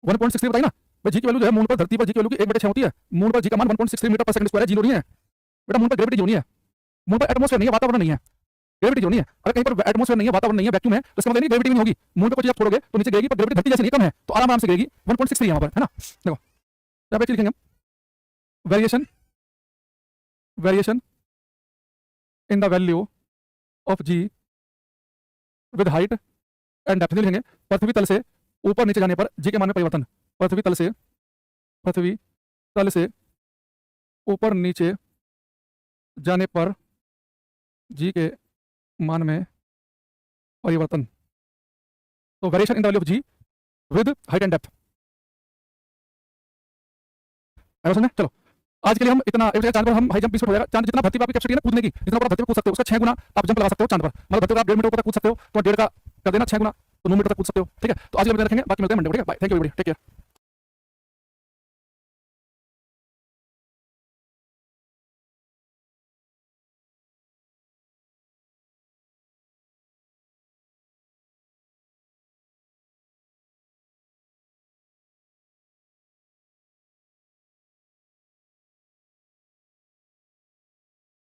1.63 बताई ना भाई, जी की वैल्यू जो है मून पर धरती पर जी की वैल्यू की 1/6 होती है, मून पर जी का मान 1.63 मीटर पर सेकंड स्क्वायर है, जी नहीं है बेटा, मून पर ग्रेविटी जो नहीं है, मून पर एटमॉस्फेयर नहीं है, वातावरण नहीं है, ग्रेविटी जो नहीं है। अगर कहीं पर एटमॉस्फेयर नहीं है, वातावरण नहीं है, वैक्यूम है, तो इसका मतलब नहीं ग्रेविटी नहीं होगी, मून पे कोई चीज आप छोड़ोगे तो नीचे गिरेगी, पर ग्रेविटी धरती जैसे नहीं कम है तो आराम से गिरेगी, 1.63 यहाँ पर है ना। देखो यहाँ पे लिखेंगे हम variation variation in the value of G with height and depth लिखेंगे, पृथ्वी तल से ऊपर नीचे जाने पर जी के मान में परिवर्तन, पृथ्वी तल से ऊपर नीचे जाने पर जी के मान में परिवर्तन, तो variation in the value of G with height and depth. समझ में? चलो आज के लिए हम इतना, एक चांद पर हम हाई जंप 20 फुट हो जाएगा, चांद जितना धरती पर आपकी कैपेसिटी है ना कूदने की, जितना बड़ा धरती पर कूद सकते हो उसका 6 गुना आप जंप लगा सकते हो चांद पर, मतलब धरती पर आप 1.5 मीटर ऊपर तक कूद सकते हो तो 1.5 का कर देना 6 गुना, तो 9 मीटर तक कूद सकते हो। ठीक है, तो आज के लिए रखेंगे, बाकी मिलते हैं मंडे को। ठीक है, bye, thank you everybody, take care.